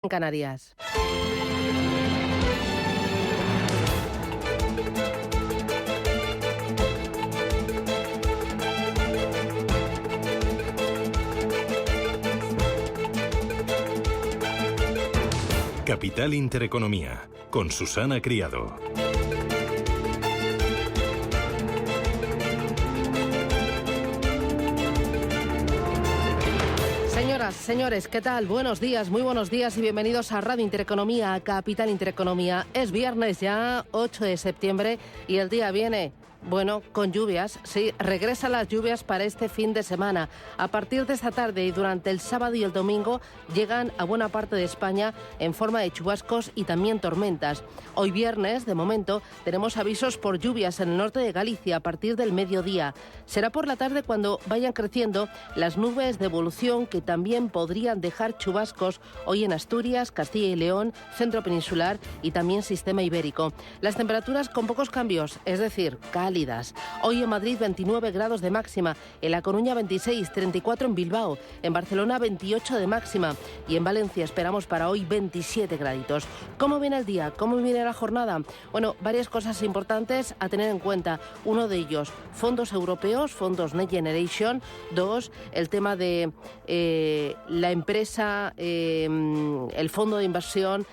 en Canarias. Capital Intereconomía, con Susana Criado. Señoras, señores, ¿qué tal? Buenos días, muy buenos días y bienvenidos a Radio Intereconomía, a Capital Intereconomía. Es viernes ya, 8 de septiembre, y el día viene, bueno, con lluvias. Sí, regresan las lluvias para este fin de semana. A partir de esta tarde y durante el sábado y el domingo llegan a buena parte de España en forma de chubascos y también tormentas. Hoy viernes, de momento, tenemos avisos por lluvias en el norte de Galicia a partir del mediodía. Será por la tarde cuando vayan creciendo las nubes de evolución que también podrían dejar chubascos hoy en Asturias, Castilla y León, centro peninsular y también sistema ibérico. Las temperaturas con pocos cambios, es decir, cálidas. Hoy en Madrid 29 grados de máxima, en La Coruña 26, 34 en Bilbao, en Barcelona 28 de máxima y en Valencia esperamos para hoy 27 graditos. ¿Cómo viene el día? ¿Cómo viene la jornada? Bueno, varias cosas importantes a tener en cuenta. Uno de ellos, fondos europeos, fondos Next Generation. Dos, el tema de la empresa, el fondo de inversión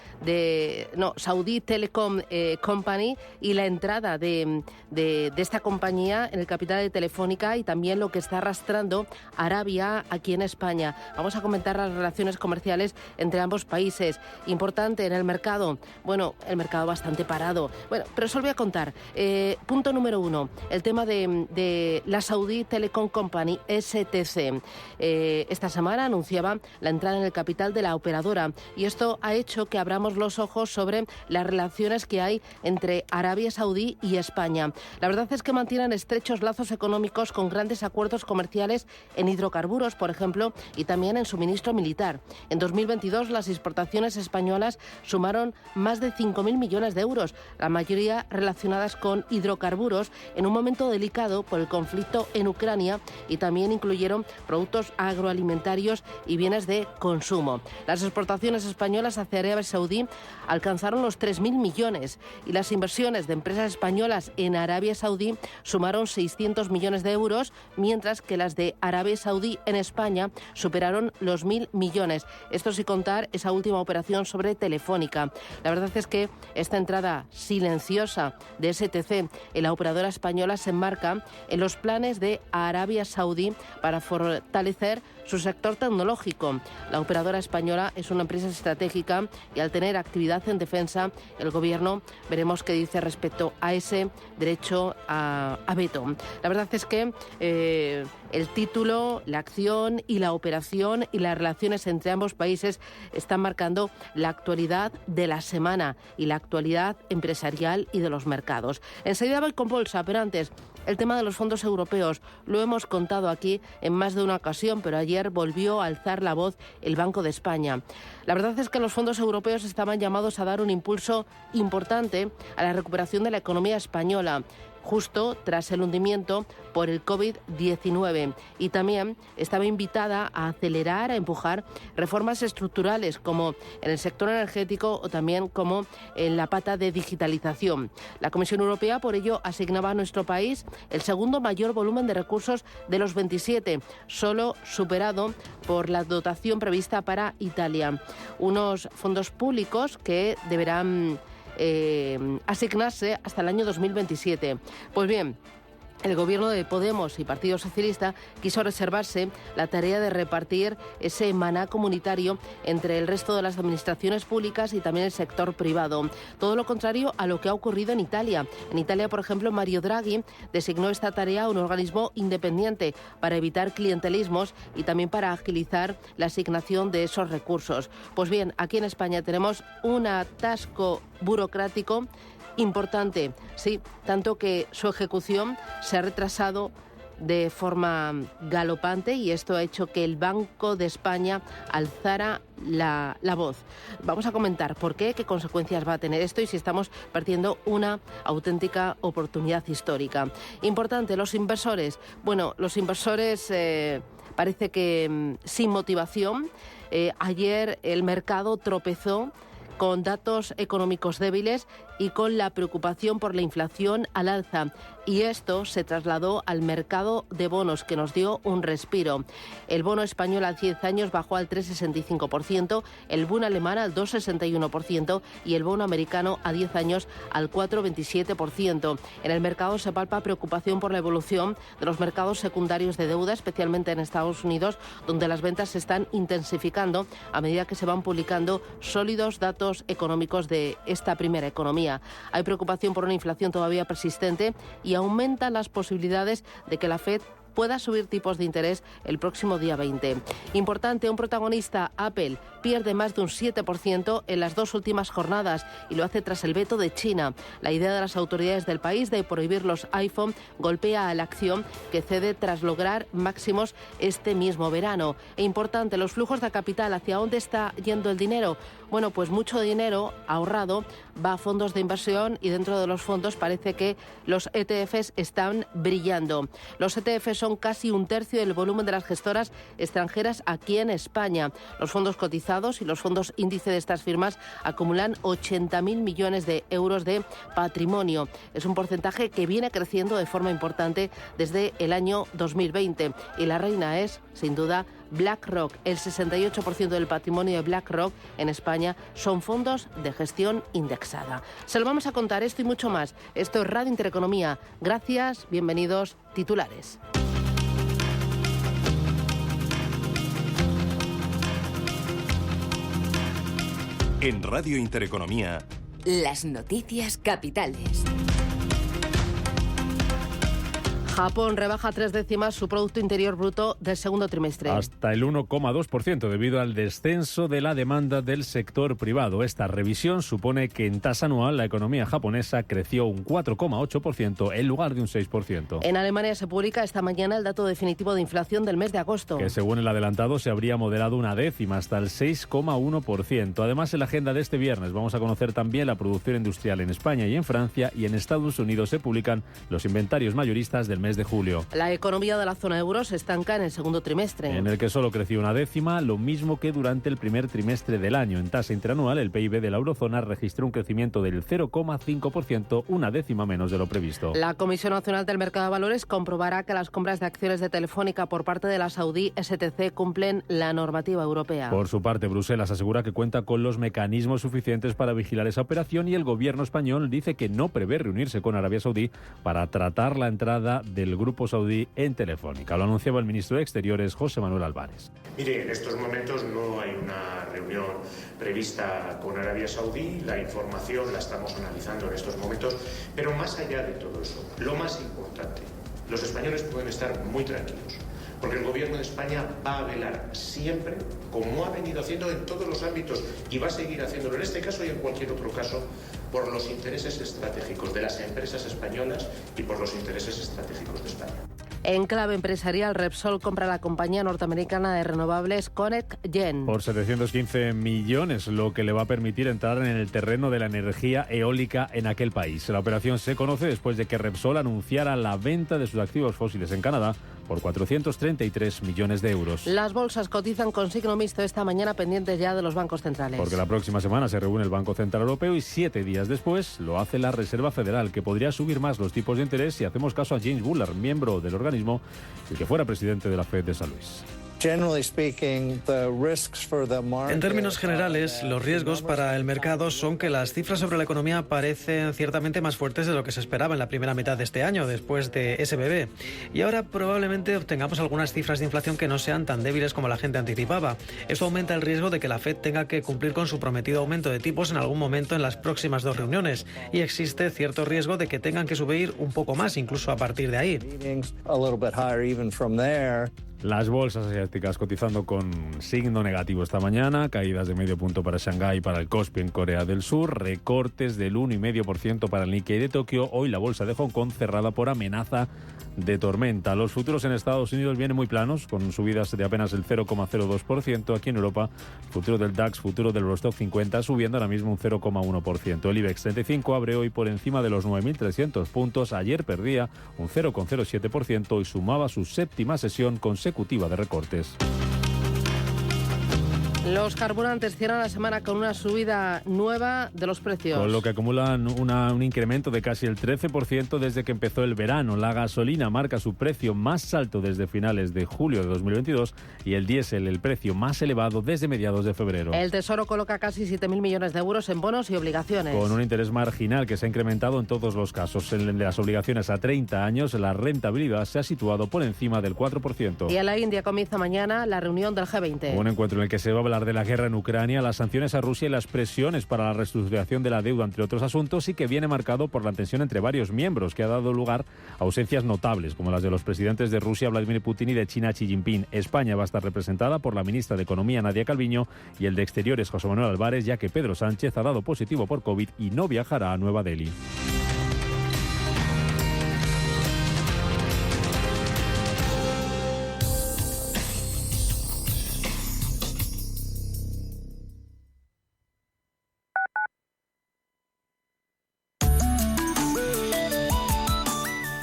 Saudi Telecom Company y la entrada de esta compañía en el capital de Telefónica y también lo que está arrastrando Arabia aquí en España. Vamos a comentar las relaciones comerciales entre ambos países. Importante en el mercado. Bueno, el mercado bastante parado. Bueno, pero eso lo voy a contar. Punto número 1, el tema de la Saudi Telecom Company, STC. Esta semana anunciaba la entrada en el capital de la operadora y esto ha hecho que abramos los ojos sobre las relaciones que hay entre Arabia Saudí y España. La verdad es que mantienen estrechos lazos económicos con grandes acuerdos comerciales en hidrocarburos, por ejemplo, y también en suministro militar. En 2022 las exportaciones españolas sumaron más de 5.000 millones de euros, la mayoría relacionadas con hidrocarburos en un momento delicado por el conflicto en Ucrania y también incluyeron productos agroalimentarios y bienes de consumo. Las exportaciones españolas hacia Arabia Saudí alcanzaron los 3.000 millones y las inversiones de empresas españolas en Arabia Saudí sumaron 600 millones de euros, mientras que las de Arabia Saudí en España superaron los 1.000 millones. Esto sin contar esa última operación sobre Telefónica. La verdad es que esta entrada silenciosa de STC en la operadora española se enmarca en los planes de Arabia Saudí para fortalecer su sector tecnológico. La operadora española es una empresa estratégica y al tener actividad en defensa, el gobierno veremos qué dice respecto a ese derecho a veto. La verdad es que el título, la acción y la operación y las relaciones entre ambos países están marcando la actualidad de la semana y la actualidad empresarial y de los mercados. Enseguida voy con bolsa, pero antes, el tema de los fondos europeos. Lo hemos contado aquí en más de una ocasión, pero ayer volvió a alzar la voz el Banco de España. La verdad es que los fondos europeos estaban llamados a dar un impulso importante a la recuperación de la economía española, justo tras el hundimiento por el COVID-19. Y también estaba invitada a acelerar, a empujar reformas estructurales, como en el sector energético o también como en la pata de digitalización. La Comisión Europea, por ello, asignaba a nuestro país el segundo mayor volumen de recursos de los 27, solo superado por la dotación prevista para Italia. Unos fondos públicos que deberán asignarse hasta el año 2027. Pues bien, el gobierno de Podemos y Partido Socialista quiso reservarse la tarea de repartir ese maná comunitario entre el resto de las administraciones públicas y también el sector privado. Todo lo contrario a lo que ha ocurrido en Italia. En Italia, por ejemplo, Mario Draghi designó esta tarea a un organismo independiente para evitar clientelismos y también para agilizar la asignación de esos recursos. Pues bien, aquí en España tenemos un atasco burocrático importante, sí, tanto que su ejecución se ha retrasado de forma galopante y esto ha hecho que el Banco de España alzara la voz. Vamos a comentar por qué consecuencias va a tener esto y si estamos perdiendo una auténtica oportunidad histórica. Importante, los inversores. Bueno, los inversores Parece que sin motivación. Ayer el mercado tropezó con datos económicos débiles y con la preocupación por la inflación al alza. Y esto se trasladó al mercado de bonos, que nos dio un respiro. El bono español a 10 años bajó al 3,65%, el bono alemán al 2,61% y el bono americano a 10 años al 4,27%. En el mercado se palpa preocupación por la evolución de los mercados secundarios de deuda, especialmente en Estados Unidos, donde las ventas se están intensificando a medida que se van publicando sólidos datos económicos de esta primera economía. Hay preocupación por una inflación todavía persistente y aumentan las posibilidades de que la FED pueda subir tipos de interés el próximo día 20. Importante, un protagonista, Apple, pierde más de un 7% en las 2 últimas jornadas y lo hace tras el veto de China. La idea de las autoridades del país de prohibir los iPhone golpea a la acción, que cede tras lograr máximos este mismo verano. E importante, los flujos de capital, ¿hacia dónde está yendo el dinero? Bueno, pues mucho dinero ahorrado va a fondos de inversión y dentro de los fondos parece que los ETFs están brillando. Los ETFs son casi un tercio del volumen de las gestoras extranjeras aquí en España. Los fondos cotizados y los fondos índice de estas firmas acumulan 80.000 millones de euros de patrimonio. Es un porcentaje que viene creciendo de forma importante desde el año 2020 y la reina es, sin duda, BlackRock. El 68% del patrimonio de BlackRock en España son fondos de gestión indexada. Se lo vamos a contar, esto y mucho más. Esto es Radio Intereconomía. Gracias, bienvenidos, titulares. En Radio Intereconomía, las noticias capitales. Japón rebaja 3 décimas su Producto Interior Bruto del segundo trimestre. Hasta el 1,2% debido al descenso de la demanda del sector privado. Esta revisión supone que en tasa anual la economía japonesa creció un 4,8% en lugar de un 6%. En Alemania se publica esta mañana el dato definitivo de inflación del mes de agosto, que según el adelantado se habría moderado una décima hasta el 6,1%. Además, en la agenda de este viernes vamos a conocer también la producción industrial en España y en Francia, y en Estados Unidos se publican los inventarios mayoristas del mes de julio. La economía de la zona euro se estanca en el segundo trimestre, en el que solo creció una décima, lo mismo que durante el primer trimestre del año. En tasa interanual, el PIB de la eurozona registró un crecimiento del 0,5%, una décima menos de lo previsto. La Comisión Nacional del Mercado de Valores comprobará que las compras de acciones de Telefónica por parte de la saudí STC cumplen la normativa europea. Por su parte, Bruselas asegura que cuenta con los mecanismos suficientes para vigilar esa operación, y el gobierno español dice que no prevé reunirse con Arabia Saudí para tratar la entrada del grupo saudí en Telefónica. Lo anunciaba el ministro de Exteriores, José Manuel Álvarez. Mire, en estos momentos no hay una reunión prevista con Arabia Saudí. La información la estamos analizando en estos momentos, pero más allá de todo eso, lo más importante, los españoles pueden estar muy tranquilos, porque el Gobierno de España va a velar siempre, como ha venido haciendo en todos los ámbitos, y va a seguir haciéndolo en este caso y en cualquier otro caso, por los intereses estratégicos de las empresas españolas y por los intereses estratégicos de España. En clave empresarial, Repsol compra la compañía norteamericana de renovables ConnectGen por 715 millones, lo que le va a permitir entrar en el terreno de la energía eólica en aquel país. La operación se conoce después de que Repsol anunciara la venta de sus activos fósiles en Canadá por 433 millones de euros. Las bolsas cotizan con signo mixto esta mañana, pendientes ya de los bancos centrales. Porque la próxima semana se reúne el Banco Central Europeo y 7 días después lo hace la Reserva Federal, que podría subir más los tipos de interés si hacemos caso a James Bullard, miembro del organismo y que fuera presidente de la FED de San Luis. En términos generales, los riesgos para el mercado son que las cifras sobre la economía parecen ciertamente más fuertes de lo que se esperaba en la primera mitad de este año, después de SBB. Y ahora probablemente obtengamos algunas cifras de inflación que no sean tan débiles como la gente anticipaba. Esto aumenta el riesgo de que la FED tenga que cumplir con su prometido aumento de tipos en algún momento en las próximas 2 reuniones. Y existe cierto riesgo de que tengan que subir un poco más, incluso a partir de ahí. Las bolsas asiáticas cotizando con signo negativo esta mañana, caídas de medio punto para Shanghái y para el Kospi en Corea del Sur, recortes del 1,5% para el Nikkei de Tokio. Hoy la bolsa de Hong Kong cerrada por amenaza de tormenta. Los futuros en Estados Unidos vienen muy planos, con subidas de apenas el 0,02%. Aquí en Europa, futuro del DAX, futuro del Eurostoxx 50 subiendo ahora mismo un 0,1%. El IBEX 35 abre hoy por encima de los 9.300 puntos. Ayer perdía un 0,07% y sumaba su séptima sesión consecutiva consecutiva de recortes. Los carburantes cierran la semana con una subida nueva de los precios. Con lo que acumulan un incremento de casi el 13% desde que empezó el verano. La gasolina marca su precio más alto desde finales de julio de 2022 y el diésel el precio más elevado desde mediados de febrero. El Tesoro coloca casi 7.000 millones de euros en bonos y obligaciones. Con un interés marginal que se ha incrementado en todos los casos. En las obligaciones a 30 años, la rentabilidad se ha situado por encima del 4%. Y en la India comienza mañana la reunión del G20. Un encuentro en el que se va a hablar de la guerra en Ucrania, las sanciones a Rusia y las presiones para la reestructuración de la deuda, entre otros asuntos, y que viene marcado por la tensión entre varios miembros, que ha dado lugar a ausencias notables, como las de los presidentes de Rusia, Vladimir Putin, y de China, Xi Jinping. España va a estar representada por la ministra de Economía, Nadia Calviño, y el de Exteriores, José Manuel Álvarez, ya que Pedro Sánchez ha dado positivo por COVID y no viajará a Nueva Delhi.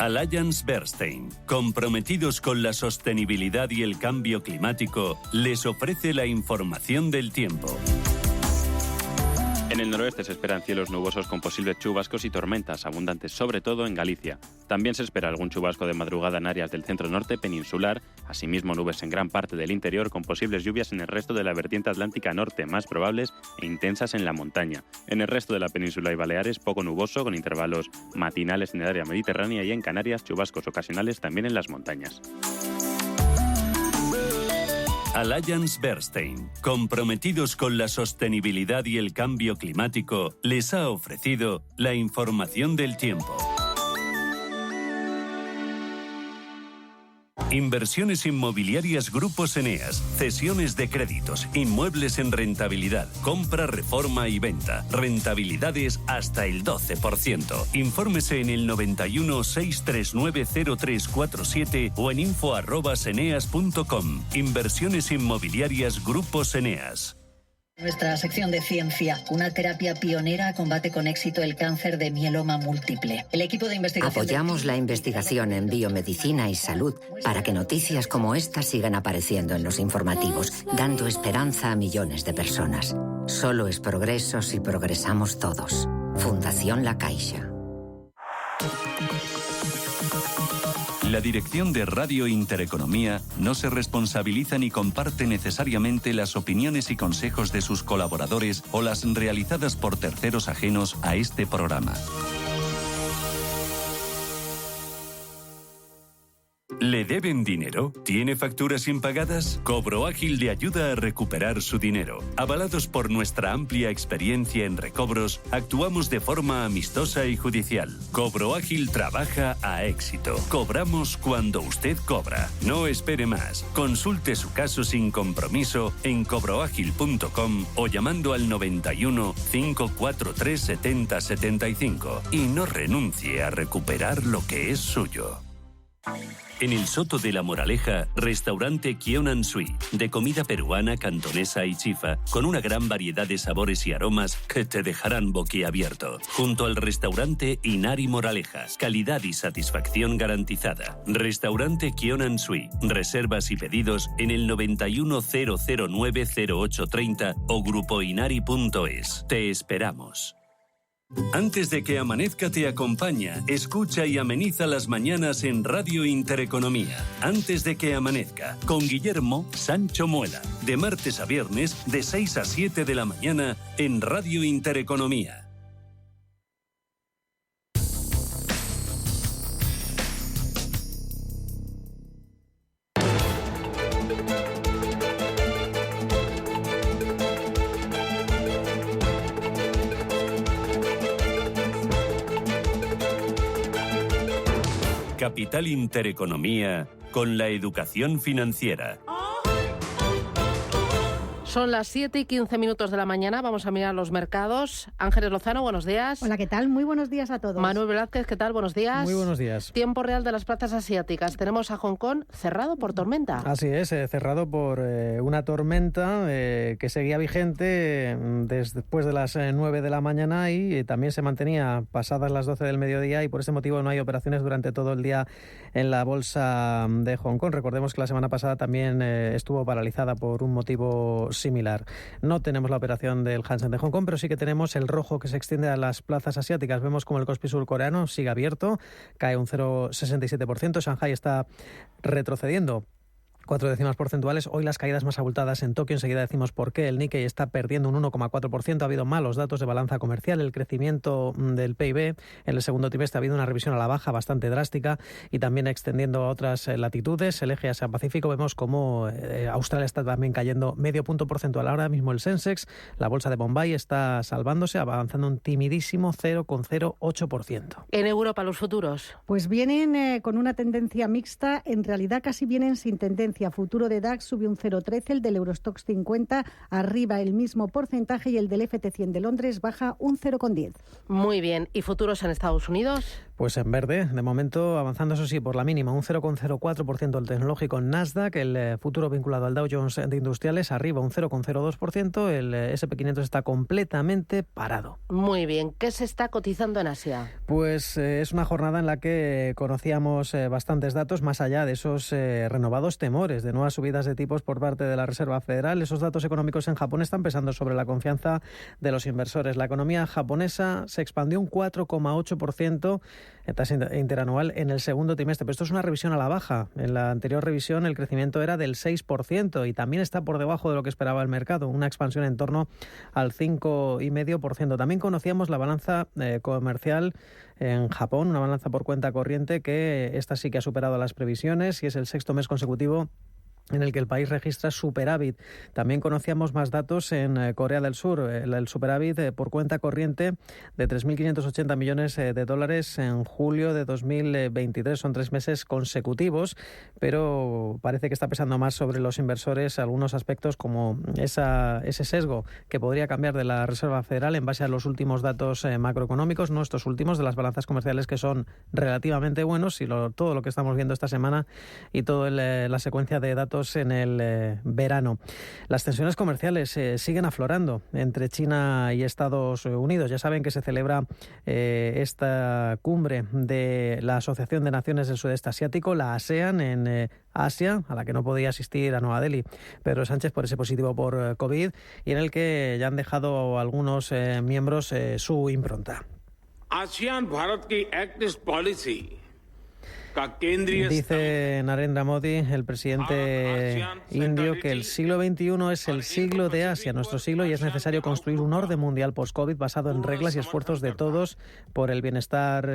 Allianz Bernstein, comprometidos con la sostenibilidad y el cambio climático, les ofrece la información del tiempo. En el noroeste se esperan cielos nubosos con posibles chubascos y tormentas abundantes, sobre todo en Galicia. También se espera algún chubasco de madrugada en áreas del centro norte peninsular, asimismo nubes en gran parte del interior con posibles lluvias en el resto de la vertiente atlántica norte, más probables e intensas en la montaña. En el resto de la península y Baleares poco nuboso con intervalos matinales en el área mediterránea y en Canarias chubascos ocasionales también en las montañas. Allianz Bernstein, comprometidos con la sostenibilidad y el cambio climático, les ha ofrecido la información del tiempo. Inversiones inmobiliarias Grupos Eneas, cesiones de créditos, inmuebles en rentabilidad, compra, reforma y venta, rentabilidades hasta el 12%. Infórmese en el 91 639 0347 o en info@eneas.com. Inversiones inmobiliarias Grupos Eneas. Nuestra sección de ciencia, una terapia pionera combate con éxito el cáncer de mieloma múltiple. El equipo de investigación... Apoyamos la investigación en biomedicina y salud para que noticias como esta sigan apareciendo en los informativos, dando esperanza a millones de personas. Solo es progreso si progresamos todos. Fundación La Caixa. La dirección de Radio Intereconomía no se responsabiliza ni comparte necesariamente las opiniones y consejos de sus colaboradores o las realizadas por terceros ajenos a este programa. ¿Le deben dinero? ¿Tiene facturas impagadas? Cobro Ágil le ayuda a recuperar su dinero. Avalados por nuestra amplia experiencia en recobros, actuamos de forma amistosa y judicial. Cobro Ágil trabaja a éxito. Cobramos cuando usted cobra. No espere más. Consulte su caso sin compromiso en cobroagil.com o llamando al 91 543 70 75 y no renuncie a recuperar lo que es suyo. En el Soto de la Moraleja, restaurante Kionan Sui, de comida peruana, cantonesa y chifa, con una gran variedad de sabores y aromas que te dejarán boquiabierto. Junto al restaurante Inari Moraleja, calidad y satisfacción garantizada. Restaurante Kionan Sui, reservas y pedidos en el 910090830 o grupoinari.es. Te esperamos. Antes de que amanezca te acompaña, escucha y ameniza las mañanas en Radio Intereconomía. Antes de que amanezca, con Guillermo Sancho Muela, de martes a viernes de 6 a 7 de la mañana en Radio Intereconomía. Capital Intereconomía con la educación financiera. Son las 7:15 de la mañana. Vamos a mirar los mercados. Ángeles Lozano, buenos días. Hola, ¿qué tal? Muy buenos días a todos. Manuel Velázquez, ¿qué tal? Buenos días. Muy buenos días. Tiempo real de las plazas asiáticas. Tenemos a Hong Kong cerrado por tormenta. Así es, cerrado por una tormenta que seguía vigente después de las 9 de la mañana y también se mantenía pasadas las 12 del mediodía, y por ese motivo no hay operaciones durante todo el día en la bolsa de Hong Kong. Recordemos que la semana pasada también estuvo paralizada por un motivo similar. No tenemos la operación del Hang Seng de Hong Kong, pero sí que tenemos el rojo que se extiende a las plazas asiáticas. Vemos como el Kospi surcoreano sigue abierto, cae un 0,67%. Shanghai está retrocediendo 4 décimas porcentuales. Hoy las caídas más abultadas en Tokio. Enseguida decimos por qué. El Nikkei está perdiendo un 1,4%. Ha habido malos datos de balanza comercial. El crecimiento del PIB en el segundo trimestre ha habido una revisión a la baja bastante drástica y también extendiendo a otras latitudes. El eje Asia-Pacífico, vemos como Australia está también cayendo medio punto porcentual. Ahora mismo el Sensex, la bolsa de Bombay, está salvándose, avanzando un timidísimo 0,08%. En Europa, los futuros. Pues vienen con una tendencia mixta. En realidad casi vienen sin tendencia. Futuro de DAX sube un 0,13, el del Eurostoxx 50 arriba el mismo porcentaje y el del FT100 de Londres baja un 0,10. Muy bien. ¿Y futuros en Estados Unidos? Pues en verde, de momento avanzando, eso sí, por la mínima, un 0,04% el tecnológico en Nasdaq, el futuro vinculado al Dow Jones de Industriales arriba un 0,02%, el SP500 está completamente parado. Muy bien. ¿Qué se está cotizando en Asia? Pues es una jornada en la que conocíamos bastantes datos, más allá de esos renovados temores de nuevas subidas de tipos por parte de la Reserva Federal. Esos datos económicos en Japón están pesando sobre la confianza de los inversores. La economía japonesa se expandió un 4,8% en tasa interanual en el segundo trimestre, pero esto es una revisión a la baja. En la anterior revisión el crecimiento era del 6% y también está por debajo de lo que esperaba el mercado, una expansión en torno al 5,5%. También conocíamos la balanza comercial en Japón, una balanza por cuenta corriente que esta sí que ha superado las previsiones y es el sexto mes consecutivo en el que el país registra superávit. También conocíamos más datos en Corea del Sur. El superávit por cuenta corriente de 3.580 millones de dólares en julio de 2023. Son 3 meses consecutivos, pero parece que está pesando más sobre los inversores algunos aspectos como ese sesgo que podría cambiar de la Reserva Federal en base a los últimos datos macroeconómicos, no estos últimos, de las balanzas comerciales que son relativamente buenos, y todo lo que estamos viendo esta semana y toda la secuencia de datos en el verano. Las tensiones comerciales siguen aflorando entre China y Estados Unidos. Ya saben que se celebra esta cumbre de la Asociación de Naciones del Sudeste Asiático, la ASEAN, en Asia, a la que no podía asistir a Nueva Delhi Pedro Sánchez por ese positivo por COVID, y en el que ya han dejado algunos miembros su impronta. ASEAN Bharat ki Act East Policy. Dice Narendra Modi, el presidente indio, que el siglo XXI es el siglo de Asia, nuestro siglo, y es necesario construir un orden mundial post-COVID basado en reglas y esfuerzos de todos por el bienestar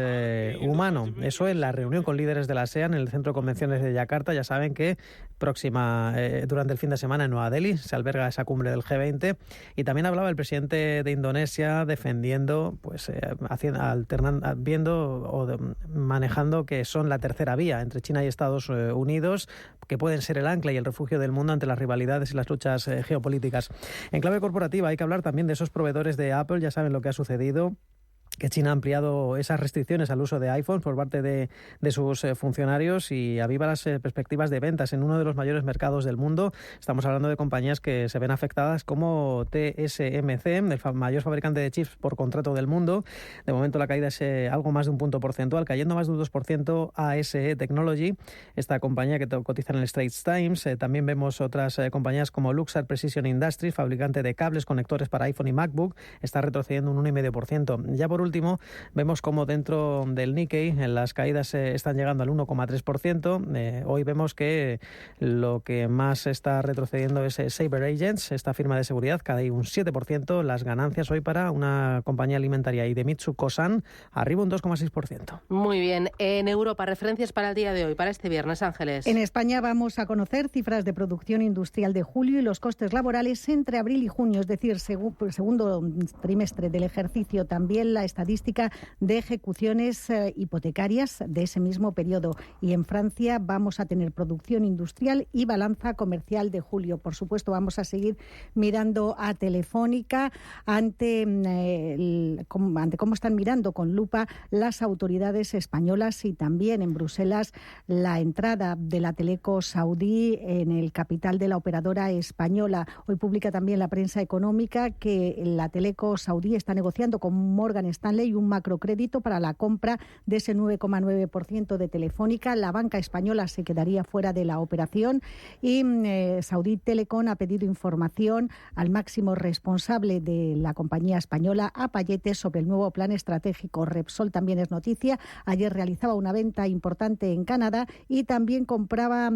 humano. Eso en la reunión con líderes de la ASEAN en el Centro de Convenciones de Yakarta. Ya saben que durante el fin de semana en Nueva Delhi se alberga esa cumbre del G20, y también hablaba el presidente de Indonesia defendiendo, manejando que son la tercera vía entre China y Estados Unidos, que pueden ser el ancla y el refugio del mundo ante las rivalidades y las luchas geopolíticas. En clave corporativa hay que hablar también de esos proveedores de Apple. Ya saben lo que ha sucedido, que China ha ampliado esas restricciones al uso de iPhone por parte de sus funcionarios y aviva las perspectivas de ventas en uno de los mayores mercados del mundo. Estamos hablando de compañías que se ven afectadas como TSMC, el mayor fabricante de chips por contrato del mundo. De momento la caída es algo más de un punto porcentual, cayendo más de un 2% ASE Technology, esta compañía que cotiza en el Straits Times. También vemos otras compañías como Luxar Precision Industries, fabricante de cables, conectores para iPhone y MacBook, está retrocediendo un 1,5%. Ya por último, vemos como dentro del Nikkei las caídas están llegando al 1,3%. Hoy vemos que lo que más está retrocediendo es Saber Agents, esta firma de seguridad, cae un 7%. Las ganancias hoy para una compañía alimentaria Idemitsu Kosan arriba un 2,6%. Muy bien. En Europa, referencias para el día de hoy, para este viernes, Ángeles. En España vamos a conocer cifras de producción industrial de julio y los costes laborales entre abril y junio, es decir, segundo trimestre del ejercicio. También la estadística de ejecuciones hipotecarias de ese mismo periodo. Y en Francia vamos a tener producción industrial y balanza comercial de julio. Por supuesto, vamos a seguir mirando a Telefónica ante cómo están mirando con lupa las autoridades españolas y también en Bruselas la entrada de la Teleco saudí en el capital de la operadora española. Hoy publica también la prensa económica que la Teleco saudí está negociando con Morgan Stanley un macrocrédito para la compra de ese 9,9% de Telefónica. La banca española se quedaría fuera de la operación y Saudi Telecom ha pedido información al máximo responsable de la compañía española, a Payete, sobre el nuevo plan estratégico. Repsol también es noticia. Ayer realizaba una venta importante en Canadá y también compraba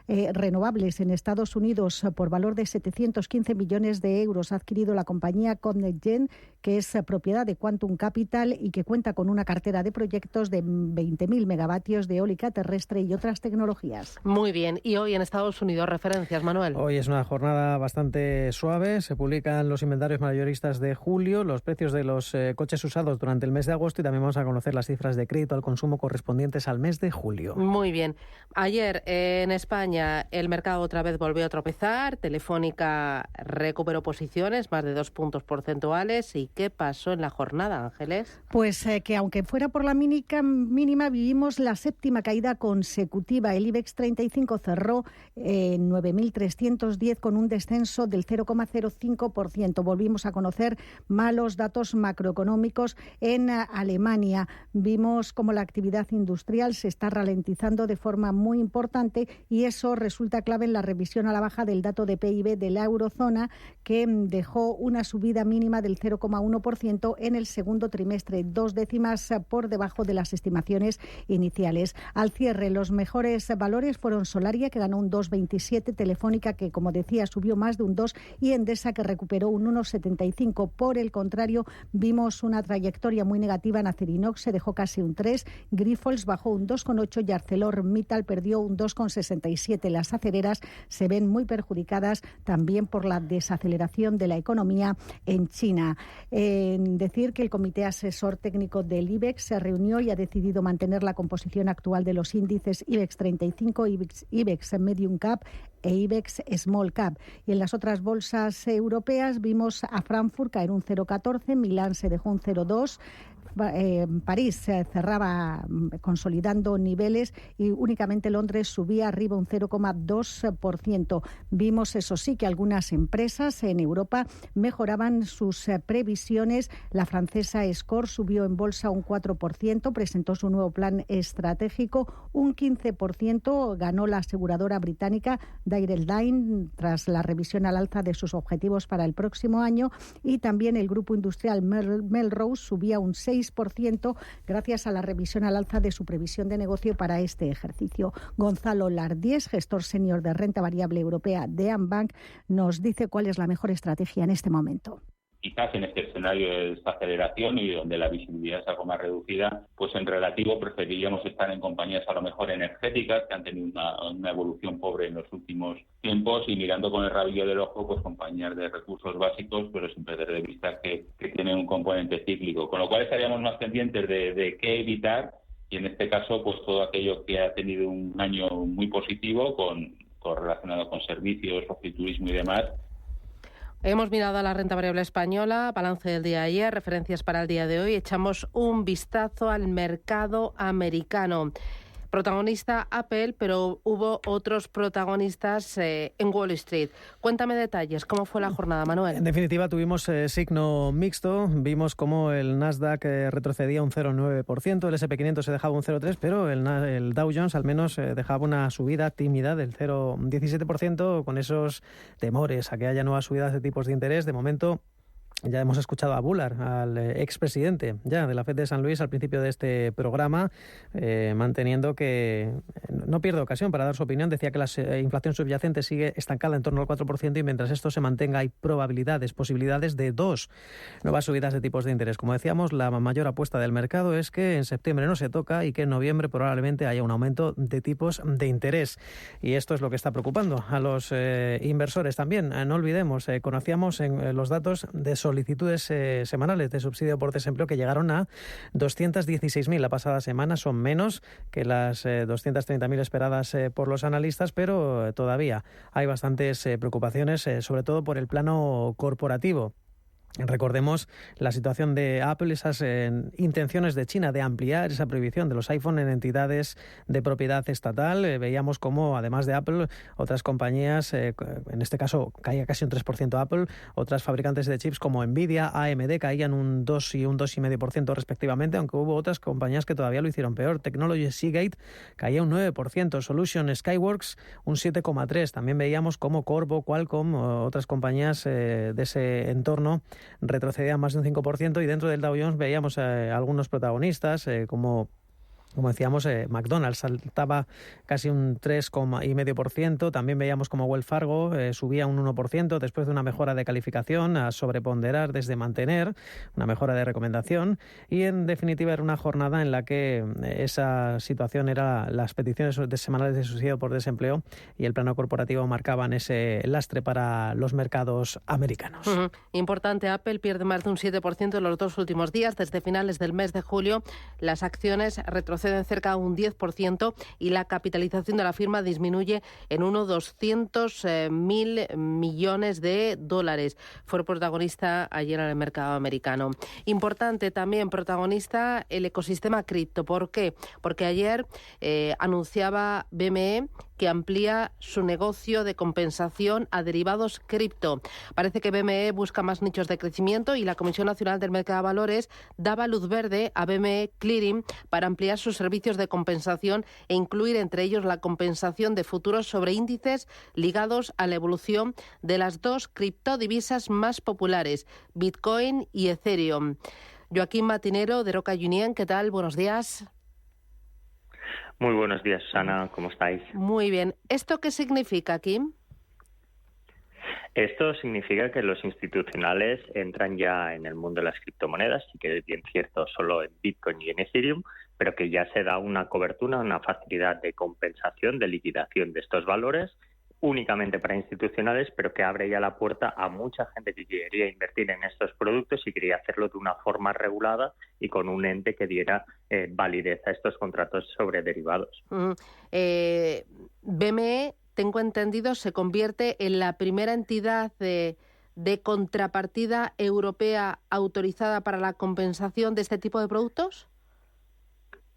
renovables en Estados Unidos por valor de 715 millones de euros. Ha adquirido la compañía Cognigen, que es propiedad de Quantum Capital y que cuenta con una cartera de proyectos de 20.000 megavatios de eólica terrestre y otras tecnologías. Muy bien. Y hoy en Estados Unidos, referencias, Manuel. Hoy es una jornada bastante suave. Se publican los inventarios mayoristas de julio, los precios de los coches usados durante el mes de agosto y también vamos a conocer las cifras de crédito al consumo correspondientes al mes de julio. Muy bien. Ayer en España el mercado otra vez volvió a tropezar. Telefónica recuperó posiciones, más de 2 puntos porcentuales. ¿Y qué pasó en la jornada, Ángeles? Pues que aunque fuera por la mínima, vivimos la séptima caída consecutiva. El IBEX 35 cerró en 9.310 con un descenso del 0,05%. Volvimos a conocer malos datos macroeconómicos en Alemania. Vimos cómo la actividad industrial se está ralentizando de forma muy importante y eso resulta clave en la revisión a la baja del dato de PIB de la eurozona, que dejó una subida mínima del 0,1% en el segundo trimestre, 2 décimas por debajo de las estimaciones iniciales. Al cierre, los mejores valores fueron Solaria, que ganó un 2,27, Telefónica, que, como decía, subió más de un 2, y Endesa, que recuperó un 1,75. Por el contrario, vimos una trayectoria muy negativa en Acerinox, se dejó casi un 3, Grifols bajó un 2,8 y ArcelorMittal perdió un 2,67. Las acereras se ven muy perjudicadas también por la desaceleración de la economía en China. Decir que el Comité Asesor Técnico del IBEX se reunió y ha decidido mantener la composición actual de los índices IBEX 35, IBEX Medium Cap e IBEX Small Cap. Y en las otras bolsas europeas vimos a Frankfurt caer un 0,14, Milán se dejó un 0,2, París cerraba consolidando niveles y únicamente Londres subía arriba un 0,2%. Vimos, eso sí, que algunas empresas en Europa mejoraban sus previsiones. La francesa Score subió en bolsa un 4%, presentó su nuevo plan estratégico, un 15% ganó la aseguradora británica Direct Line tras la revisión al alza de sus objetivos para el próximo año, y también el grupo industrial Melrose subía un 6% gracias a la revisión al alza de su previsión de negocio para este ejercicio. Gonzalo Lardiés, gestor senior de renta variable europea de Ambank, nos dice cuál es la mejor estrategia en este momento. Quizás en este escenario de desaceleración y donde la visibilidad es algo más reducida, pues en relativo preferiríamos estar en compañías a lo mejor energéticas que han tenido una evolución pobre en los últimos tiempos, y mirando con el rabillo del ojo pues compañías de recursos básicos, pero sin perder de vista que tienen un componente cíclico, con lo cual estaríamos más pendientes de qué evitar, y en este caso pues todo aquello que ha tenido un año muy positivo relacionado con servicios, turismo y demás. Hemos mirado a la renta variable española, balance del día de ayer, referencias para el día de hoy. Echamos un vistazo al mercado americano. Protagonista Apple, pero hubo otros protagonistas en Wall Street. Cuéntame detalles, ¿cómo fue la jornada, Manuel? En definitiva, tuvimos signo mixto. Vimos cómo el Nasdaq retrocedía un 0,9%, el S&P 500 se dejaba un 0,3%, pero el Dow Jones al menos dejaba una subida tímida del 0,17%, con esos temores a que haya nuevas subidas de tipos de interés. De momento, ya hemos escuchado a Bullard, al expresidente ya de la FED de San Luis, al principio de este programa, manteniendo que no pierde ocasión para dar su opinión. Decía que la inflación subyacente sigue estancada en torno al 4% y mientras esto se mantenga hay posibilidades de 2 nuevas subidas de tipos de interés. Como decíamos, la mayor apuesta del mercado es que en septiembre no se toca y que en noviembre probablemente haya un aumento de tipos de interés. Y esto es lo que está preocupando a los inversores también. No olvidemos, conocíamos los datos de solicitudes semanales de subsidio por desempleo, que llegaron a 216.000 la pasada semana. Son menos que las 230.000 esperadas por los analistas, pero todavía hay bastantes preocupaciones, sobre todo por el plano corporativo. Recordemos la situación de Apple, esas intenciones de China de ampliar esa prohibición de los iPhone en entidades de propiedad estatal. Veíamos cómo, además de Apple, otras compañías, en este caso caía casi un 3% Apple, otras fabricantes de chips como Nvidia, AMD caían un 2 y un 2,5% respectivamente, aunque hubo otras compañías que todavía lo hicieron peor. Technology Seagate caía un 9%, Solution Skyworks un 7,3%. También veíamos cómo Qorvo, Qualcomm, otras compañías de ese entorno retrocedían más de un 5%, y dentro del Dow Jones veíamos algunos protagonistas como decíamos, McDonald's saltaba casi un 3,5%. También veíamos como Wells Fargo subía un 1% después de una mejora de calificación a sobreponderar desde mantener, una mejora de recomendación. Y en definitiva era una jornada en la que esa situación era las peticiones semanales de subsidio por desempleo y el plano corporativo marcaban ese lastre para los mercados americanos. Importante, Apple pierde más de un 7% en los 2 últimos días. Desde finales del mes de julio las acciones retroceden cerca de un 10% y la capitalización de la firma disminuye en unos 200.000 millones de dólares. Fue protagonista ayer en el mercado americano. Importante también protagonista el ecosistema cripto. ¿Por qué? Porque ayer anunciaba BME que amplía su negocio de compensación a derivados cripto. Parece que BME busca más nichos de crecimiento y la Comisión Nacional del Mercado de Valores daba luz verde a BME Clearing para ampliar sus servicios de compensación e incluir entre ellos la compensación de futuros sobre índices ligados a la evolución de las 2 criptodivisas más populares, Bitcoin y Ethereum. Joaquín Matinero, de Roca Union, ¿qué tal? Buenos días. Muy buenos días, Susana, ¿cómo estáis? Muy bien. ¿Esto qué significa, Kim? Esto significa que los institucionales entran ya en el mundo de las criptomonedas, sí que es bien cierto solo en Bitcoin y en Ethereum, pero que ya se da una cobertura, una facilidad de compensación, de liquidación de estos valores, únicamente para institucionales, pero que abre ya la puerta a mucha gente que quería invertir en estos productos y quería hacerlo de una forma regulada y con un ente que diera validez a estos contratos sobre derivados. BME, tengo entendido, se convierte en la primera entidad de contrapartida europea autorizada para la compensación de este tipo de productos.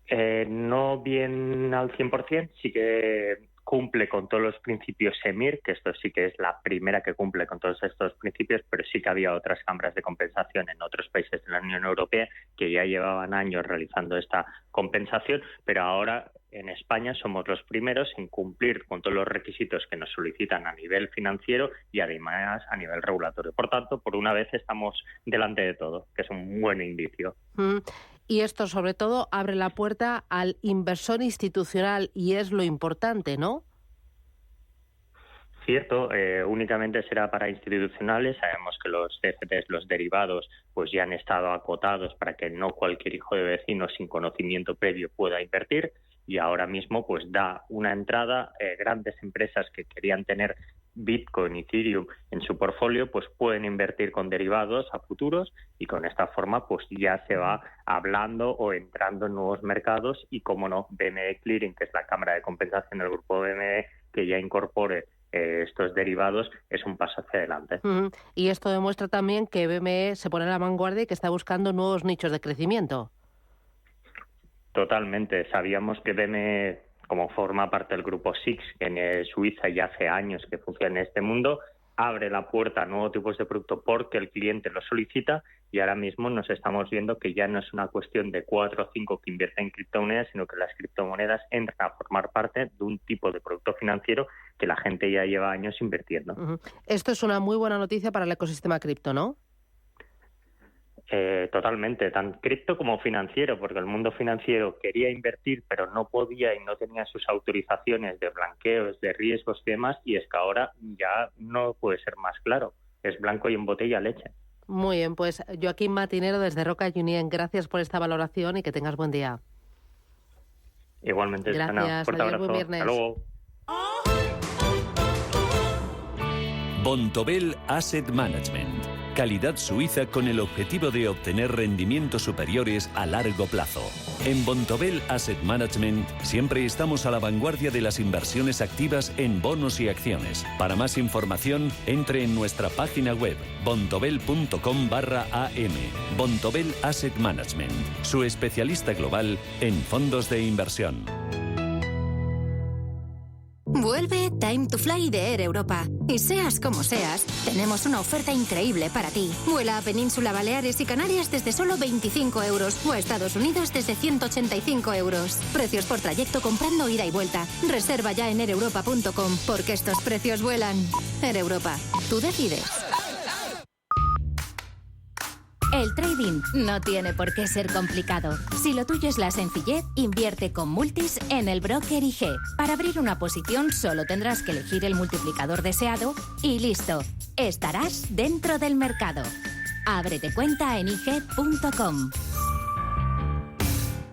No bien al 100%, sí que cumple con todos los principios EMIR, que esto sí que es la primera que cumple con todos estos principios, pero sí que había otras cámaras de compensación en otros países de la Unión Europea que ya llevaban años realizando esta compensación, pero ahora en España somos los primeros en cumplir con todos los requisitos que nos solicitan a nivel financiero y además a nivel regulatorio. Por tanto, por una vez estamos delante de todo, que es un buen indicio. Y esto, sobre todo, abre la puerta al inversor institucional y es lo importante, ¿no? Cierto, únicamente será para institucionales. Sabemos que los CFDs, los derivados, pues ya han estado acotados para que no cualquier hijo de vecino sin conocimiento previo pueda invertir, y ahora mismo pues da una entrada. Grandes empresas que querían tener Bitcoin y Ethereum en su portfolio pues pueden invertir con derivados a futuros, y con esta forma pues ya se va hablando o entrando en nuevos mercados. Y como no, BME Clearing, que es la cámara de compensación del grupo BME, que ya incorpore estos derivados, es un paso hacia adelante. Y esto demuestra también que BME se pone a la vanguardia y que está buscando nuevos nichos de crecimiento. Totalmente. Sabíamos que BME, como forma parte del grupo SIX, en Suiza ya hace años que funciona en este mundo, abre la puerta a nuevos tipos de producto porque el cliente lo solicita, y ahora mismo nos estamos viendo que ya no es una cuestión de 4 o 5 que invierten en criptomonedas, sino que las criptomonedas entran a formar parte de un tipo de producto financiero que la gente ya lleva años invirtiendo. Esto es una muy buena noticia para el ecosistema cripto, ¿no? Totalmente, tan cripto como financiero, porque el mundo financiero quería invertir pero no podía y no tenía sus autorizaciones de blanqueos, de riesgos y demás, y es que ahora ya no puede ser más claro, es blanco y en botella leche. Muy bien, pues Joaquín Matinero desde Roca Union, gracias por esta valoración y que tengas buen día. Igualmente, gracias, Ana, fuerte abrazo. Buen viernes. Hasta luego. Bontobel Asset Management. calidad suiza con el objetivo de obtener rendimientos superiores a largo plazo. En Bontobel Asset Management siempre estamos a la vanguardia de las inversiones activas en bonos y acciones. Para más información, entre en nuestra página web bontobel.com/am. Bontobel Asset Management, su especialista global en fondos de inversión. Vuelve Time to Fly de Air Europa. Y seas como seas, tenemos una oferta increíble para ti. Vuela a Península, Baleares y Canarias desde solo 25 euros o a Estados Unidos desde 185 euros. Precios por trayecto comprando ida y vuelta. Reserva ya en aereuropa.com porque estos precios vuelan. Air Europa, tú decides. El trading no tiene por qué ser complicado. Si lo tuyo es la sencillez, invierte con Multis en el broker IG. Para abrir una posición solo tendrás que elegir el multiplicador deseado y listo. Estarás dentro del mercado. Ábrete cuenta en IG.com.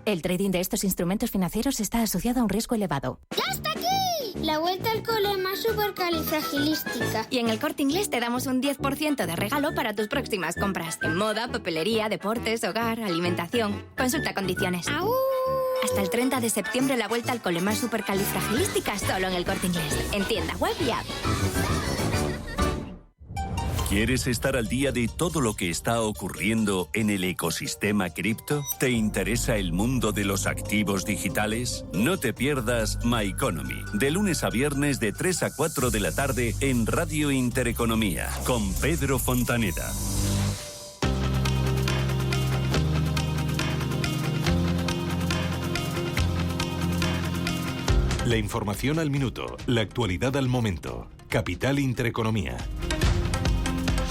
El trading de estos instrumentos financieros está asociado a un riesgo elevado. ¡Ya está aquí! La vuelta al cole más supercalifragilística. Y en el Corte Inglés te damos un 10% de regalo para tus próximas compras. En moda, papelería, deportes, hogar, alimentación. Consulta condiciones. ¡Au! Hasta el 30 de septiembre la vuelta al cole más supercalifragilística solo en el Corte Inglés. En tienda web y app. ¿Quieres estar al día de todo lo que está ocurriendo en el ecosistema cripto? ¿Te interesa el mundo de los activos digitales? No te pierdas My Economy, de lunes a viernes de 3 a 4 de la tarde en Radio Intereconomía, con Pedro Fontaneda. La información al minuto, la actualidad al momento. Capital Intereconomía.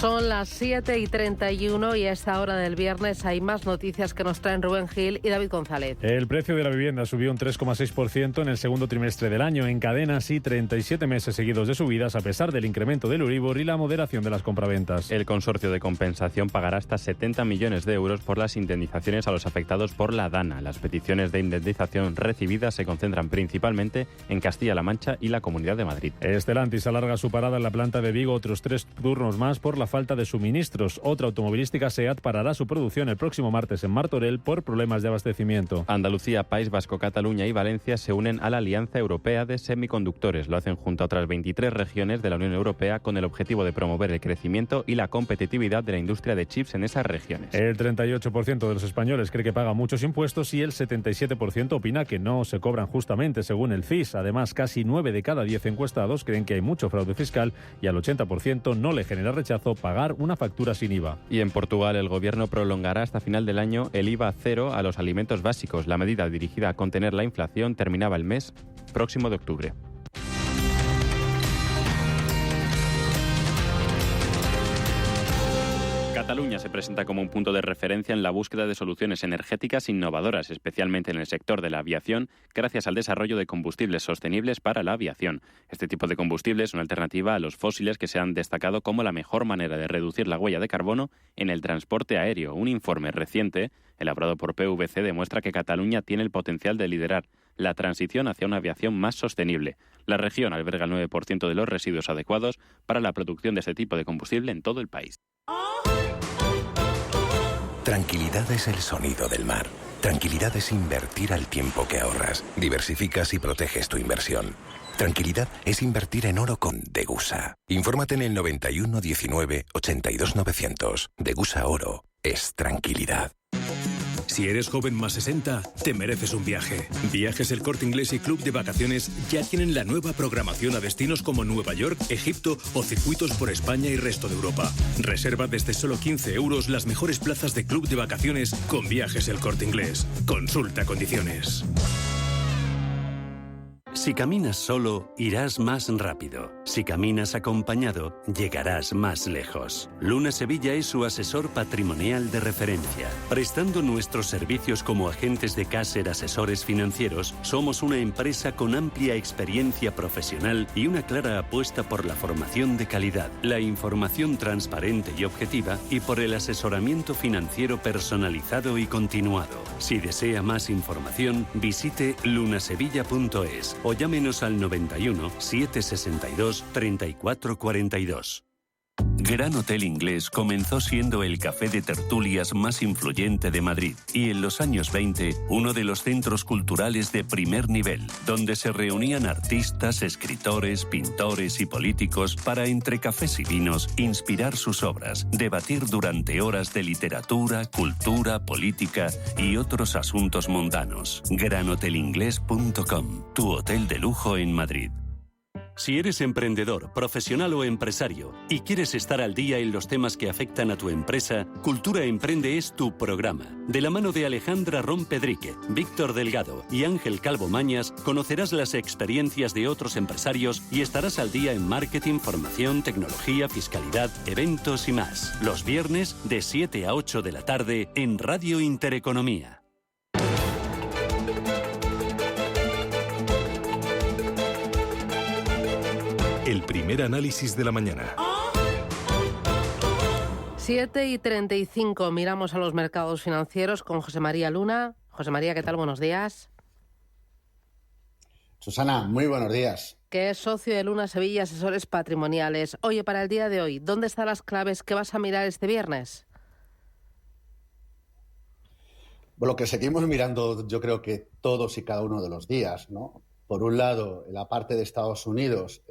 Son las 7:31 y a esta hora del viernes hay más noticias que nos traen Rubén Gil y David González. El precio de la vivienda subió un 3,6% en el segundo trimestre del año. Encadena así 37 meses seguidos de subidas a pesar del incremento del Euribor y la moderación de las compraventas. El consorcio de compensación pagará hasta 70 millones de euros por las indemnizaciones a los afectados por la DANA. Las peticiones de indemnización recibidas se concentran principalmente en Castilla-La Mancha y la Comunidad de Madrid. Stellantis alarga su parada en la planta de Vigo otros 3 turnos más por la falta de suministros. Otra automovilística, SEAT, parará su producción el próximo martes en Martorell por problemas de abastecimiento. Andalucía, País Vasco, Cataluña y Valencia se unen a la Alianza Europea de Semiconductores. Lo hacen junto a otras 23 regiones de la Unión Europea con el objetivo de promover el crecimiento y la competitividad de la industria de chips en esas regiones. El 38% de los españoles cree que paga muchos impuestos y el 77% opina que no se cobran justamente, según el CIS. Además, casi 9 de cada 10 encuestados creen que hay mucho fraude fiscal y al 80% no le genera rechazo pagar una factura sin IVA. Y en Portugal el gobierno prolongará hasta final del año el IVA cero a los alimentos básicos. La medida dirigida a contener la inflación terminaba el mes próximo de octubre. Cataluña se presenta como un punto de referencia en la búsqueda de soluciones energéticas innovadoras, especialmente en el sector de la aviación, gracias al desarrollo de combustibles sostenibles para la aviación. Este tipo de combustible es una alternativa a los fósiles que se han destacado como la mejor manera de reducir la huella de carbono en el transporte aéreo. Un informe reciente, elaborado por PwC, demuestra que Cataluña tiene el potencial de liderar la transición hacia una aviación más sostenible. La región alberga el 9% de los residuos adecuados para la producción de este tipo de combustible en todo el país. Tranquilidad es el sonido del mar. Tranquilidad es invertir al tiempo que ahorras. Diversificas y proteges tu inversión. Tranquilidad es invertir en oro con Degusa. Infórmate en el 91 19 82 900. Degusa Oro es tranquilidad. Si eres joven más 60, te mereces un viaje. Viajes El Corte Inglés y Club de Vacaciones ya tienen la nueva programación a destinos como Nueva York, Egipto o circuitos por España y resto de Europa. Reserva desde solo 15 euros las mejores plazas de Club de Vacaciones con Viajes El Corte Inglés. Consulta condiciones. Si caminas solo, irás más rápido. Si caminas acompañado, llegarás más lejos. Luna Sevilla es su asesor patrimonial de referencia. Prestando nuestros servicios como agentes de Caser Asesores Financieros, somos una empresa con amplia experiencia profesional y una clara apuesta por la formación de calidad, la información transparente y objetiva y por el asesoramiento financiero personalizado y continuado. Si desea más información, visite lunasevilla.es o llámenos al 91 762 3442. Gran Hotel Inglés comenzó siendo el café de tertulias más influyente de Madrid y en los años 20 uno de los centros culturales de primer nivel, donde se reunían artistas, escritores, pintores y políticos para, entre cafés y vinos, inspirar sus obras, debatir durante horas de literatura, cultura, política y otros asuntos mundanos. GranHotelInglés.com, tu hotel de lujo en Madrid. Si eres emprendedor, profesional o empresario y quieres estar al día en los temas que afectan a tu empresa, Cultura Emprende es tu programa. De la mano de Alejandra Rompedrique, Víctor Delgado y Ángel Calvo Mañas, conocerás las experiencias de otros empresarios y estarás al día en marketing, formación, tecnología, fiscalidad, eventos y más. Los viernes de 7 a 8 de la tarde en Radio Intereconomía. El primer análisis de la mañana. 7:35, miramos a los mercados financieros con José María Luna. José María, ¿qué tal? Buenos días. Susana, muy buenos días. Que es socio de Luna Sevilla Asesores Patrimoniales. Oye, para el día de hoy, ¿dónde están las claves que vas a mirar este viernes? Bueno, lo que seguimos mirando yo creo que todos y cada uno de los días, ¿no? Por un lado, en la parte de Estados Unidos,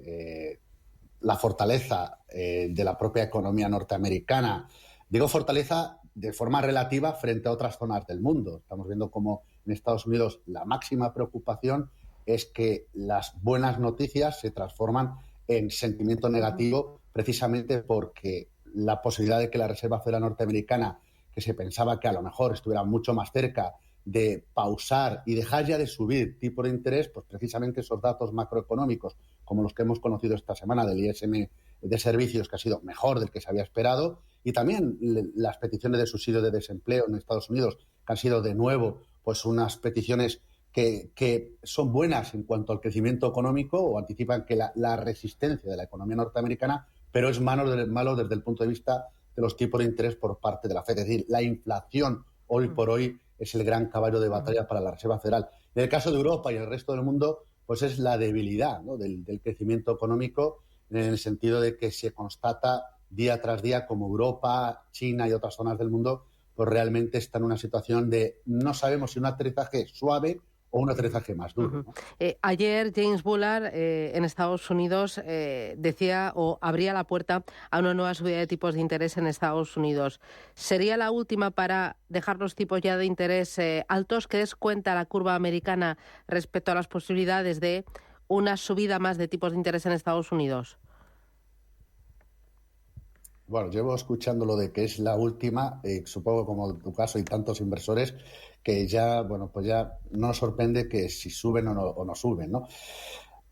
la fortaleza de la propia economía norteamericana. Digo fortaleza de forma relativa frente a otras zonas del mundo. Estamos viendo cómo en Estados Unidos la máxima preocupación es que las buenas noticias se transforman en sentimiento negativo precisamente porque la posibilidad de que la Reserva Federal norteamericana, que se pensaba que a lo mejor estuviera mucho más cerca de pausar y dejar ya de subir tipo de interés, pues precisamente esos datos macroeconómicos, como los que hemos conocido esta semana del ISM de servicios, que ha sido mejor del que se había esperado, y también las peticiones de subsidio de desempleo en Estados Unidos, que han sido de nuevo pues unas peticiones que son buenas en cuanto al crecimiento económico o anticipan que la resistencia de la economía norteamericana, pero es malo desde el punto de vista de los tipos de interés por parte de la FED. Es decir, la inflación hoy por hoy es el gran caballo de batalla para la Reserva Federal. En el caso de Europa y el resto del mundo, pues es la debilidad, ¿no? del crecimiento económico, en el sentido de que se constata día tras día como Europa, China y otras zonas del mundo, pues realmente están en una situación de no sabemos si un aterrizaje suave o un aterrizaje más duro, ¿no? Ayer James Bullard en Estados Unidos decía o abría la puerta a una nueva subida de tipos de interés en Estados Unidos. ¿Sería la última para dejar los tipos ya de interés altos? ¿Qué descuenta la curva americana respecto a las posibilidades de una subida más de tipos de interés en Estados Unidos? Bueno, llevo escuchando lo de que es la última, supongo como en tu caso y tantos inversores, que ya, bueno, pues ya no nos sorprende que si suben o no suben, ¿no?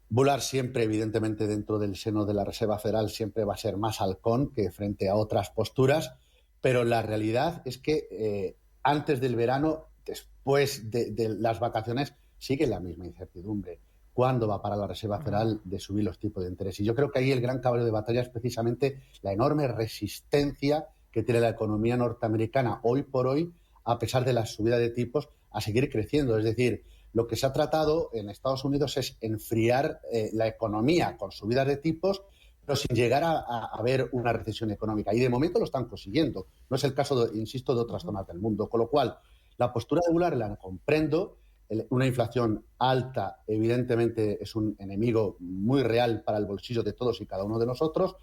Bullard siempre, evidentemente, dentro del seno de la Reserva Federal, siempre va a ser más halcón que frente a otras posturas, pero la realidad es que antes del verano, después de las vacaciones, sigue la misma incertidumbre. ¿Cuándo va a parar la Reserva Federal de subir los tipos de interés? Y yo creo que ahí el gran caballo de batalla es precisamente la enorme resistencia que tiene la economía norteamericana hoy por hoy, a pesar de la subida de tipos, a seguir creciendo. Es decir, lo que se ha tratado en Estados Unidos es enfriar la economía con subidas de tipos, pero sin llegar a ver una recesión económica. Y de momento lo están consiguiendo. No es el caso, insisto, de otras zonas del mundo. Con lo cual, la postura de Bullard la comprendo. Una inflación alta, evidentemente, es un enemigo muy real para el bolsillo de todos y cada uno de nosotros.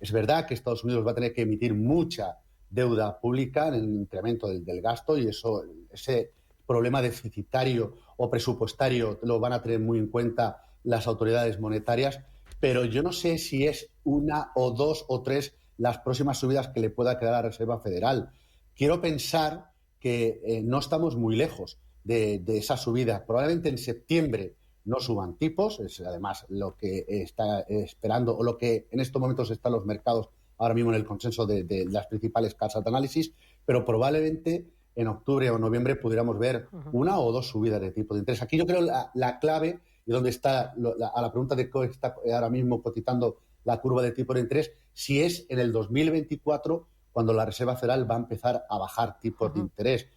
Es verdad que Estados Unidos va a tener que emitir mucha deuda pública en el incremento del gasto y ese problema deficitario o presupuestario lo van a tener muy en cuenta las autoridades monetarias, pero yo no sé si es una o dos o tres las próximas subidas que le pueda quedar a la Reserva Federal. Quiero pensar que no estamos muy lejos de esa subida. Probablemente en septiembre no suban tipos, es además lo que está esperando o lo que en estos momentos están los mercados ahora mismo en el consenso de las principales casas de análisis, pero probablemente en octubre o noviembre pudiéramos ver una o dos subidas de tipo de interés. Aquí yo creo la clave y donde está a la pregunta de cómo está ahora mismo cotizando la curva de tipo de interés, si es en el 2024 cuando la Reserva Federal va a empezar a bajar tipos de interés.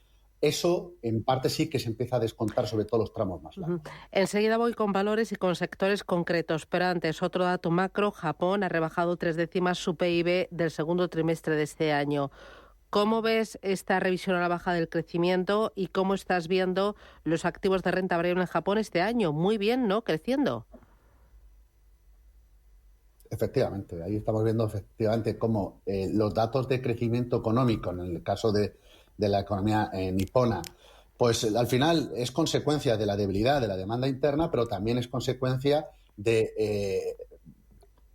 eso en parte sí que se empieza a descontar sobre todo los tramos más largos. Enseguida voy con valores y con sectores concretos, pero antes otro dato macro. Japón ha rebajado 3 décimas su PIB del segundo trimestre de este año. ¿Cómo ves esta revisión a la baja del crecimiento y cómo estás viendo los activos de renta variable en Japón este año? Muy bien, ¿no? Creciendo. Efectivamente, ahí estamos viendo efectivamente cómo los datos de crecimiento económico, en el caso de la economía nipona, pues al final es consecuencia de la debilidad de la demanda interna, pero también es consecuencia de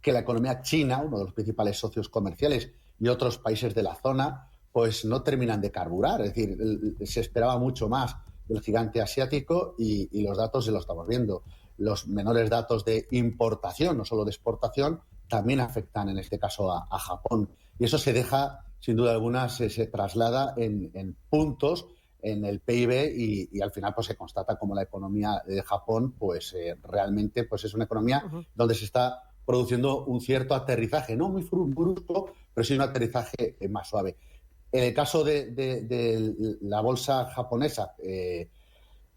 que la economía china, uno de los principales socios comerciales, y otros países de la zona, pues no terminan de carburar. Es decir, se esperaba mucho más del gigante asiático y los datos se lo estamos viendo. Los menores datos de importación, no solo de exportación, también afectan en este caso a Japón. Y eso se deja, sin duda alguna, se traslada en puntos en el PIB y al final pues se constata como la economía de Japón pues realmente pues es una economía donde se está produciendo un cierto aterrizaje, no muy brusco, pero sí un aterrizaje más suave. En el caso de la bolsa japonesa,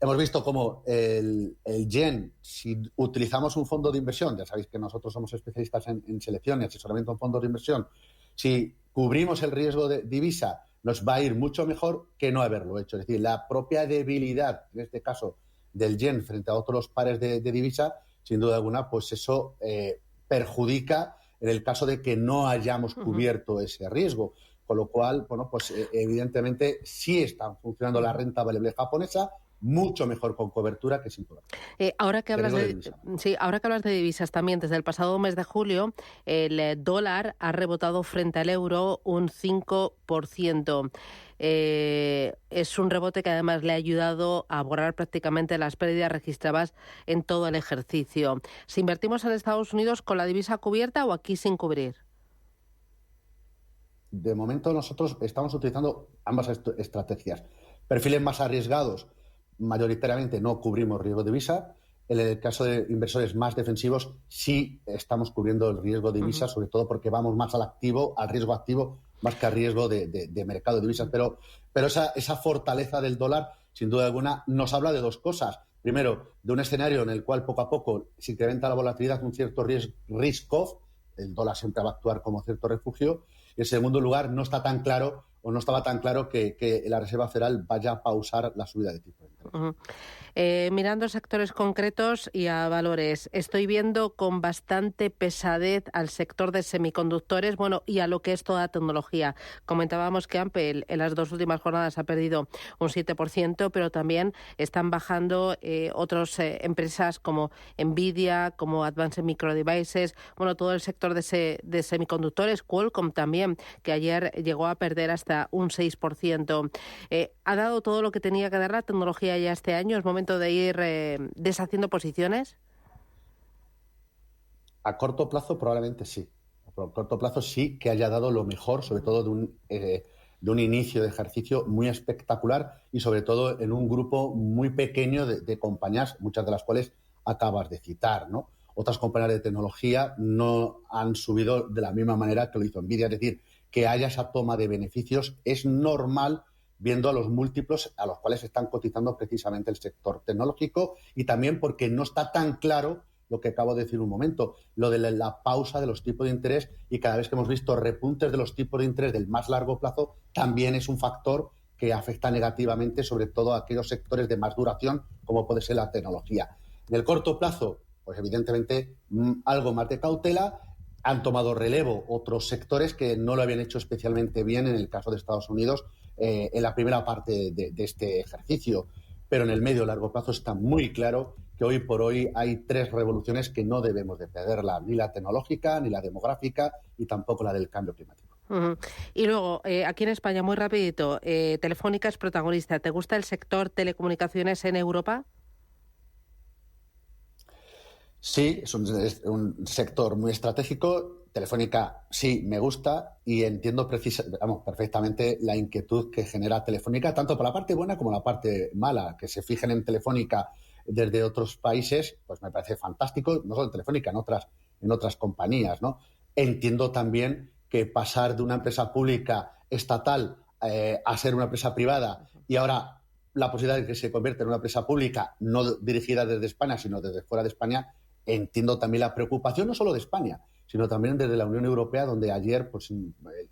hemos visto como el yen, si utilizamos un fondo de inversión, ya sabéis que nosotros somos especialistas en selección y asesoramiento en fondos de inversión, si cubrimos el riesgo de divisa, nos va a ir mucho mejor que no haberlo hecho. Es decir, la propia debilidad, en este caso, del yen frente a otros pares de divisa, sin duda alguna, pues eso perjudica en el caso de que no hayamos cubierto ese riesgo. Con lo cual, bueno, pues evidentemente sí está funcionando la renta variable japonesa mucho mejor con cobertura que sin cobertura. Ahora que hablas de divisas también, desde el pasado mes de julio, el dólar ha rebotado frente al euro un 5%. Es un rebote que además le ha ayudado a borrar prácticamente las pérdidas registradas en todo el ejercicio. Si invertimos en Estados Unidos, ¿con la divisa cubierta o aquí sin cubrir? De momento nosotros estamos utilizando ambas estrategias. Perfiles más arriesgados, mayoritariamente no cubrimos riesgo de divisa. En el caso de inversores más defensivos sí estamos cubriendo el riesgo de divisa, sobre todo porque vamos más al riesgo activo, más que al riesgo de mercado de divisas. Pero esa fortaleza del dólar, sin duda alguna, nos habla de dos cosas. Primero, de un escenario en el cual poco a poco se incrementa la volatilidad, un cierto risk-off, el dólar siempre va a actuar como cierto refugio. Y en segundo lugar, no estaba tan claro que la Reserva Federal vaya a pausar la subida de tipos de interés. Mirando sectores concretos y a valores, estoy viendo con bastante pesadez al sector de semiconductores, y a lo que es toda tecnología. Comentábamos que Ampel en las 2 últimas jornadas ha perdido un 7%, pero también están bajando otras empresas como Nvidia, como Advanced Micro Devices, todo el sector de semiconductores, Qualcomm también, que ayer llegó a perder hasta un 6%. ¿Ha dado todo lo que tenía que dar la tecnología ya este año? ¿Es momento de ir deshaciendo posiciones? A corto plazo probablemente sí. A corto plazo sí que haya dado lo mejor, sobre todo de un inicio de ejercicio muy espectacular y sobre todo en un grupo muy pequeño de compañías, muchas de las cuales acabas de citar, ¿no? Otras compañías de tecnología no han subido de la misma manera que lo hizo Nvidia. Es decir, que haya esa toma de beneficios es normal viendo a los múltiplos a los cuales están cotizando precisamente el sector tecnológico y también porque no está tan claro lo que acabo de decir un momento, lo de la pausa de los tipos de interés y cada vez que hemos visto repuntes de los tipos de interés del más largo plazo también es un factor que afecta negativamente sobre todo a aquellos sectores de más duración como puede ser la tecnología. En el corto plazo, pues evidentemente algo más de cautela. Han tomado relevo otros sectores que no lo habían hecho especialmente bien en el caso de Estados Unidos en la primera parte de este ejercicio. Pero en el medio y largo plazo está muy claro que hoy por hoy hay 3 revoluciones que no debemos de perderla, ni la tecnológica, ni la demográfica y tampoco la del cambio climático. Y luego, aquí en España, muy rapidito, Telefónica es protagonista. ¿Te gusta el sector telecomunicaciones en Europa? Sí, es un sector muy estratégico. Telefónica sí me gusta y entiendo perfectamente la inquietud que genera Telefónica, tanto por la parte buena como la parte mala. Que se fijen en Telefónica desde otros países, pues me parece fantástico, no solo en Telefónica, en otras compañías, ¿no? Entiendo también que pasar de una empresa pública estatal a ser una empresa privada y ahora la posibilidad de que se convierta en una empresa pública no dirigida desde España, sino desde fuera de España, entiendo también la preocupación no solo de España, sino también desde la Unión Europea, donde ayer pues,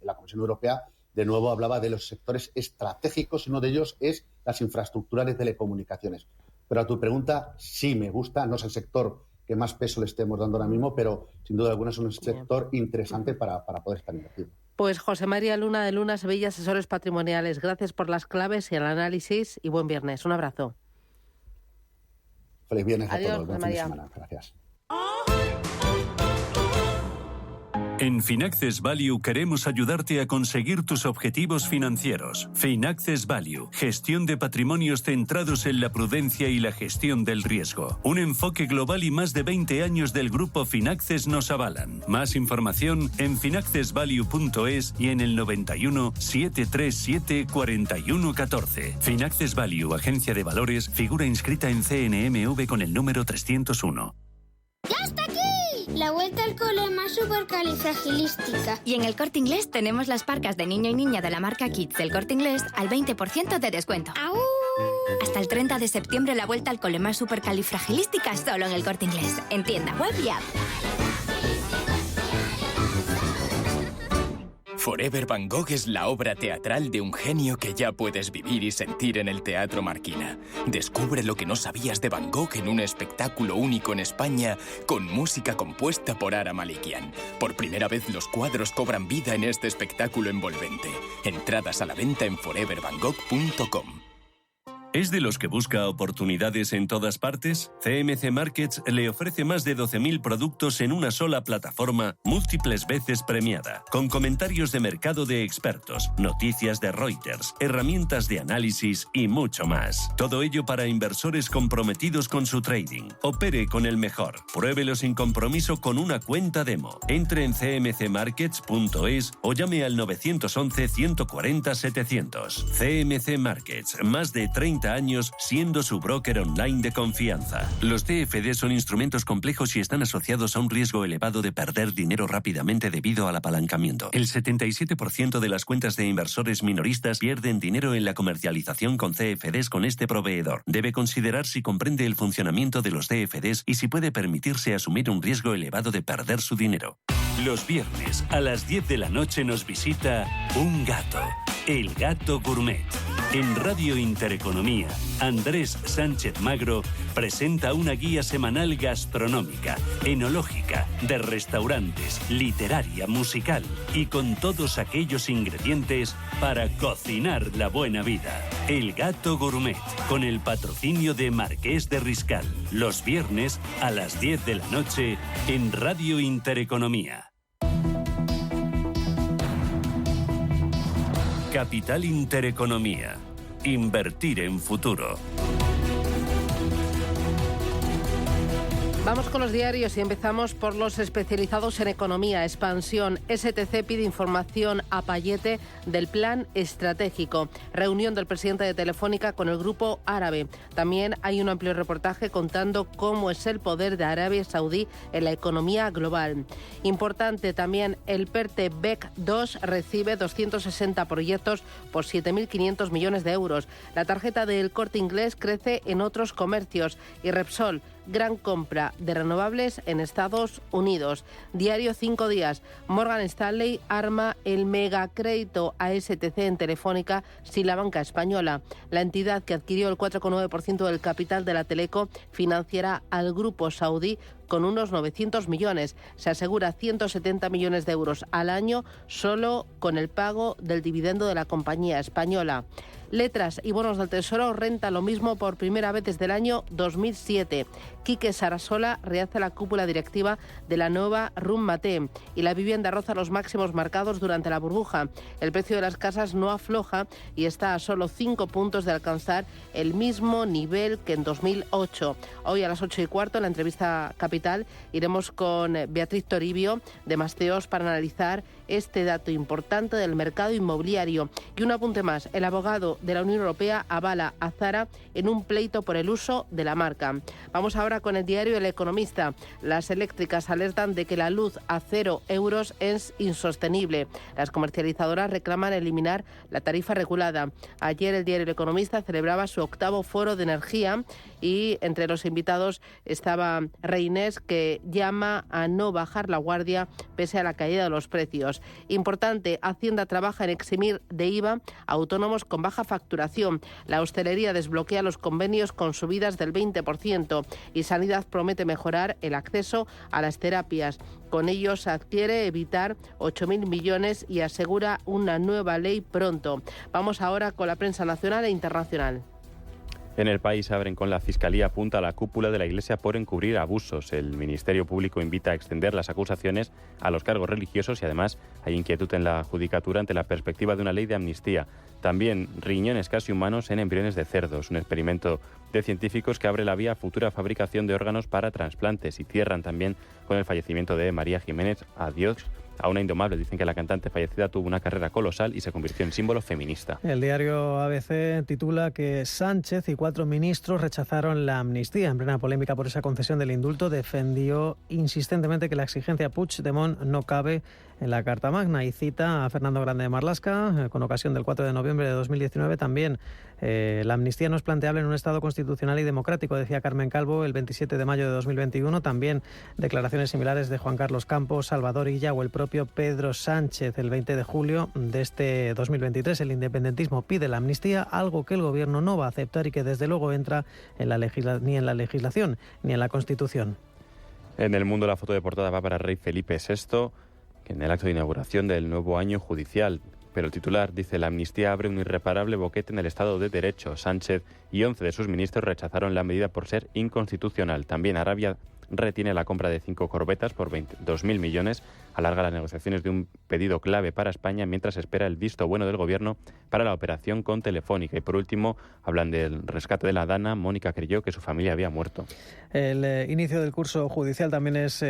la Comisión Europea de nuevo hablaba de los sectores estratégicos y uno de ellos es las infraestructuras de telecomunicaciones. Pero a tu pregunta, sí me gusta, no es el sector que más peso le estemos dando ahora mismo, pero sin duda alguna es un sector interesante para poder estar invertido. Pues José María Luna de Luna Sevilla, Asesores Patrimoniales, gracias por las claves y el análisis y buen viernes. Un abrazo. Feliz viernes a todos. Buen fin de semana. Gracias. En Finaccess Value queremos ayudarte a conseguir tus objetivos financieros. Finaccess Value, gestión de patrimonios centrados en la prudencia y la gestión del riesgo. Un enfoque global y más de 20 años del grupo Finaccess nos avalan. Más información en finaccessvalue.es y en el 91 737 4114. Finaccess Value, agencia de valores, figura inscrita en CNMV con el número 301. ¡Ya está aquí! La vuelta al cole más supercalifragilística. Y en el Corte Inglés tenemos las parcas de niño y niña de la marca Kids del Corte Inglés al 20% de descuento. ¡Au! Hasta el 30 de septiembre la vuelta al cole más supercalifragilística solo en el Corte Inglés. En tienda, web y app. Forever Van Gogh es la obra teatral de un genio que ya puedes vivir y sentir en el Teatro Marquina. Descubre lo que no sabías de Van Gogh en un espectáculo único en España con música compuesta por Ara Malikian. Por primera vez los cuadros cobran vida en este espectáculo envolvente. Entradas a la venta en forevervangogh.com. ¿Es de los que busca oportunidades en todas partes? CMC Markets le ofrece más de 12.000 productos en una sola plataforma, múltiples veces premiada, con comentarios de mercado de expertos, noticias de Reuters, herramientas de análisis y mucho más. Todo ello para inversores comprometidos con su trading. Opere con el mejor. Pruébelo sin compromiso con una cuenta demo. Entre en cmcmarkets.es o llame al 911 140 700. CMC Markets, más de 30 años siendo su broker online de confianza. Los CFD son instrumentos complejos y están asociados a un riesgo elevado de perder dinero rápidamente debido al apalancamiento. El 77% de las cuentas de inversores minoristas pierden dinero en la comercialización con CFDs con este proveedor. Debe considerar si comprende el funcionamiento de los CFDs y si puede permitirse asumir un riesgo elevado de perder su dinero. Los viernes a las 10 de la noche nos visita un gato, el Gato Gourmet. En Radio Intereconomía, Andrés Sánchez Magro presenta una guía semanal gastronómica, enológica, de restaurantes, literaria, musical y con todos aquellos ingredientes para cocinar la buena vida. El Gato Gourmet, con el patrocinio de Marqués de Riscal. Los viernes a las 10 de la noche en Radio Intereconomía. Capital Intereconomía. Invertir en futuro. Vamos con los diarios y empezamos por los especializados en economía. Expansión. STC pide información a Payete del plan estratégico. Reunión del presidente de Telefónica con el grupo árabe. También hay un amplio reportaje contando cómo es el poder de Arabia Saudí en la economía global. Importante también, el PERTE BEC 2 recibe 260 proyectos por 7.500 millones de euros. La tarjeta del Corte Inglés crece en otros comercios. Y Repsol, gran compra de renovables en Estados Unidos. Diario 5 días. Morgan Stanley arma el megacrédito a STC en Telefónica sin la banca española. La entidad que adquirió el 4,9% del capital de la Teleco financiará al grupo saudí con unos 900 millones. Se asegura 170 millones de euros al año solo con el pago del dividendo de la compañía española. Letras y bonos del Tesoro renta lo mismo por primera vez desde el año 2007. Quique Sarasola rehace la cúpula directiva de la nueva Rumate y la vivienda roza los máximos marcados durante la burbuja. El precio de las casas no afloja y está a solo 5 puntos de alcanzar el mismo nivel que en 2008. Hoy a las 8:15 en la entrevista Capital Capital. Iremos con Beatriz Toribio de Masteos para analizar este dato importante del mercado inmobiliario. Y un apunte más, el abogado de la Unión Europea avala a Zara en un pleito por el uso de la marca. Vamos ahora con el diario El Economista. Las eléctricas alertan de que la luz a 0 euros es insostenible. Las comercializadoras reclaman eliminar la tarifa regulada. Ayer el diario El Economista celebraba su 8º foro de energía y entre los invitados estaba Reynés, que llama a no bajar la guardia pese a la caída de los precios. Importante, Hacienda trabaja en eximir de IVA a autónomos con baja facturación. La hostelería desbloquea los convenios con subidas del 20% y Sanidad promete mejorar el acceso a las terapias. Con ello se adquiere evitar 8.000 millones y asegura una nueva ley pronto. Vamos ahora con la prensa nacional e internacional. En El País abren con la Fiscalía apunta a la cúpula de la Iglesia por encubrir abusos. El Ministerio Público invita a extender las acusaciones a los cargos religiosos y además hay inquietud en la Judicatura ante la perspectiva de una ley de amnistía. También riñones casi humanos en embriones de cerdos, un experimento de científicos que abre la vía a futura fabricación de órganos para trasplantes y cierran también con el fallecimiento de María Jiménez. Adiós a una indomable. Dicen que la cantante fallecida tuvo una carrera colosal y se convirtió en símbolo feminista. El diario ABC titula que Sánchez y 4 ministros rechazaron la amnistía. En plena polémica por esa concesión del indulto, defendió insistentemente que la exigencia Puigdemont no cabe en la Carta Magna y cita a Fernando Grande de Marlaska con ocasión del 4 de noviembre de 2019 también. La amnistía no es planteable en un Estado constitucional y democrático, decía Carmen Calvo el 27 de mayo de 2021. También declaraciones similares de Juan Carlos Campos, Salvador Illa o el propio Pedro Sánchez el 20 de julio de este 2023. El independentismo pide la amnistía, algo que el Gobierno no va a aceptar y que desde luego entra en ni en la legislación ni en la Constitución. En El Mundo la foto de portada va para el rey Felipe VI, en el acto de inauguración del nuevo año judicial. Pero el titular dice: la amnistía abre un irreparable boquete en el Estado de Derecho. Sánchez y 11 de sus ministros rechazaron la medida por ser inconstitucional. También Arabia retiene la compra de 5 corbetas por 2.000 millones, alarga las negociaciones de un pedido clave para España mientras espera el visto bueno del Gobierno para la operación con Telefónica. Y por último, hablan del rescate de la Dana. Mónica creyó que su familia había muerto. El inicio del curso judicial también es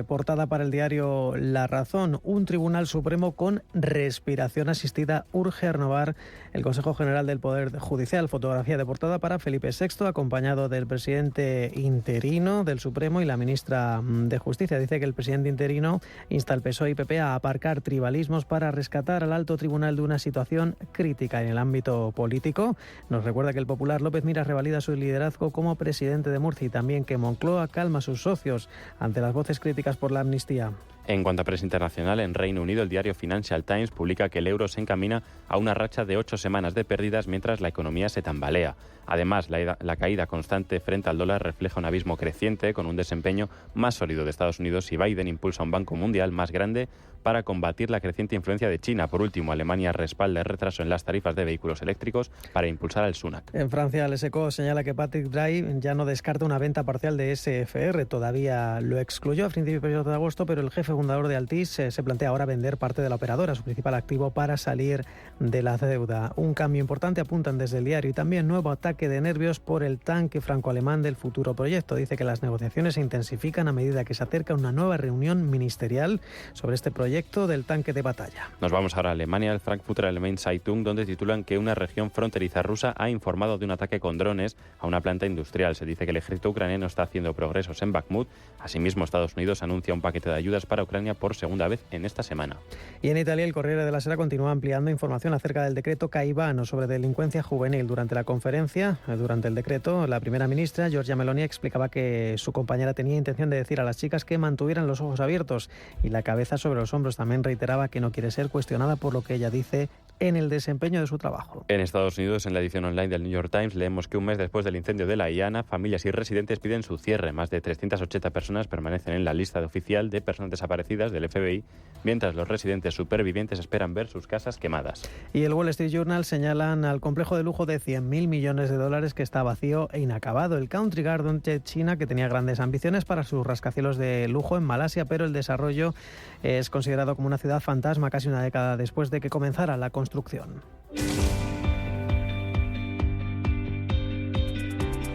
portada para el diario La Razón. Un Tribunal Supremo con respiración asistida urge a renovar el Consejo General del Poder Judicial. Fotografía de portada para Felipe VI, acompañado del presidente interino del Supremo y la ministra de Justicia. Dice que el presidente interino insta al PSOE y PP a aparcar tribalismos para rescatar al alto tribunal de una situación crítica en el ámbito político. Nos recuerda que el popular López Miras revalida su liderazgo como presidente de Murcia y también que Moncloa calma a sus socios ante las voces críticas por la amnistía. En cuanto a prensa internacional, en Reino Unido el diario Financial Times publica que el euro se encamina a una racha de 8 semanas de pérdidas mientras la economía se tambalea. Además, la caída constante frente al dólar refleja un abismo creciente con un desempeño más sólido de Estados Unidos y Biden impulsa un banco mundial más grande para combatir la creciente influencia de China. Por último, Alemania respalda el retraso en las tarifas de vehículos eléctricos para impulsar al Sunak. En Francia, el SECO señala que Patrick Drahi ya no descarta una venta parcial de SFR. Todavía lo excluyó a principios de agosto, pero el jefe fundador de Altice se plantea ahora vender parte de la operadora, su principal activo, para salir de la deuda. Un cambio importante, apuntan desde el diario, y también nuevo ataque de nervios por el tanque franco-alemán del futuro proyecto. Dice que las negociaciones se intensifican a medida que se acerca una nueva reunión ministerial sobre este proyecto del tanque de batalla. Nos vamos ahora a Alemania, al Frankfurter Allgemeine Zeitung, donde titulan que una región fronteriza rusa ha informado de un ataque con drones a una planta industrial. Se dice que el ejército ucraniano está haciendo progresos en Bakhmut. Asimismo, Estados Unidos anuncia un paquete de ayudas para Ucrania por segunda vez en esta semana. Y en Italia, el Corriere della Sera continúa ampliando información acerca del decreto Caivano sobre delincuencia juvenil. Durante la conferencia, durante el decreto, la primera ministra, Giorgia Meloni, explicaba que su compañera tenía intención de decir a las chicas que mantuvieran los ojos abiertos y la cabeza sobre los hombros. También reiteraba que no quiere ser cuestionada por lo que ella dice en el desempeño de su trabajo. En Estados Unidos, en la edición online del New York Times, leemos que un mes después del incendio de la IANA, familias y residentes piden su cierre. Más de 380 personas permanecen en la lista oficial de personas desaparecidas del FBI, mientras los residentes supervivientes esperan ver sus casas quemadas. Y el Wall Street Journal señalan al complejo de lujo de $100.000 millones que está vacío e inacabado. El Country Garden de China, que tenía grandes ambiciones para sus rascacielos de lujo en Malasia, pero el desarrollo es considerado como una ciudad fantasma casi una década después de que comenzara la construcción.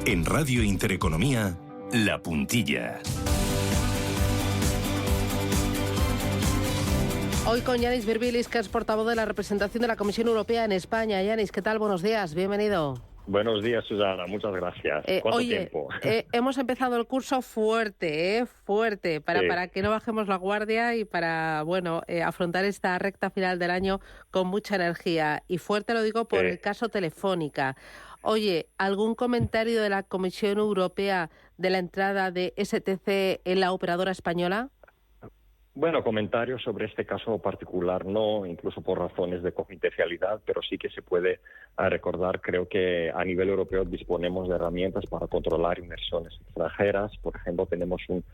En Radio Intereconomía, La Puntilla. Hoy con Yanis Virbilis, que es portavoz de la representación de la Comisión Europea en España. Yanis, ¿qué tal? Buenos días, bienvenido. Buenos días, Susana, muchas gracias. ¿Cuánto tiempo? Hemos empezado el curso fuerte, fuerte, para que no bajemos la guardia y para, afrontar esta recta final del año con mucha energía. Y fuerte lo digo por el caso Telefónica. Oye, ¿algún comentario de la Comisión Europea de la entrada de STC en la operadora española? Bueno, comentarios sobre este caso particular no, incluso por razones de confidencialidad, pero sí que se puede recordar, creo que a nivel europeo disponemos de herramientas para controlar inversiones extranjeras. Por ejemplo, tenemos un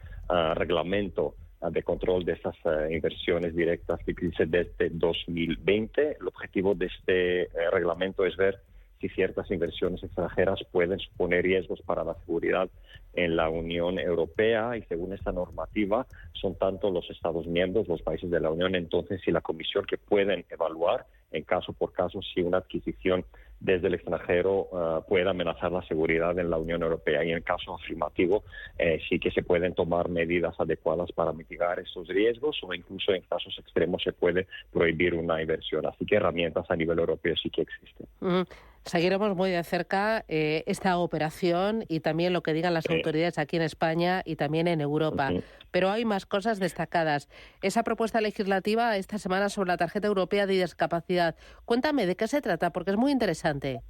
reglamento de control de esas inversiones directas que existe desde 2020. El objetivo de este reglamento es ver si ciertas inversiones extranjeras pueden suponer riesgos para la seguridad en la Unión Europea, y según esta normativa son tanto los Estados miembros, los países de la Unión, entonces y la Comisión, que pueden evaluar en caso por caso si una adquisición desde el extranjero puede amenazar la seguridad en la Unión Europea, y en caso afirmativo sí que se pueden tomar medidas adecuadas para mitigar estos riesgos, o incluso en casos extremos se puede prohibir una inversión. Así que herramientas a nivel europeo sí que existen. Seguiremos muy de cerca esta operación y también lo que digan las autoridades aquí en España y también en Europa. Pero hay más cosas destacadas. Esa propuesta legislativa esta semana sobre la tarjeta europea de discapacidad. Cuéntame, ¿de qué se trata? Porque es muy interesante.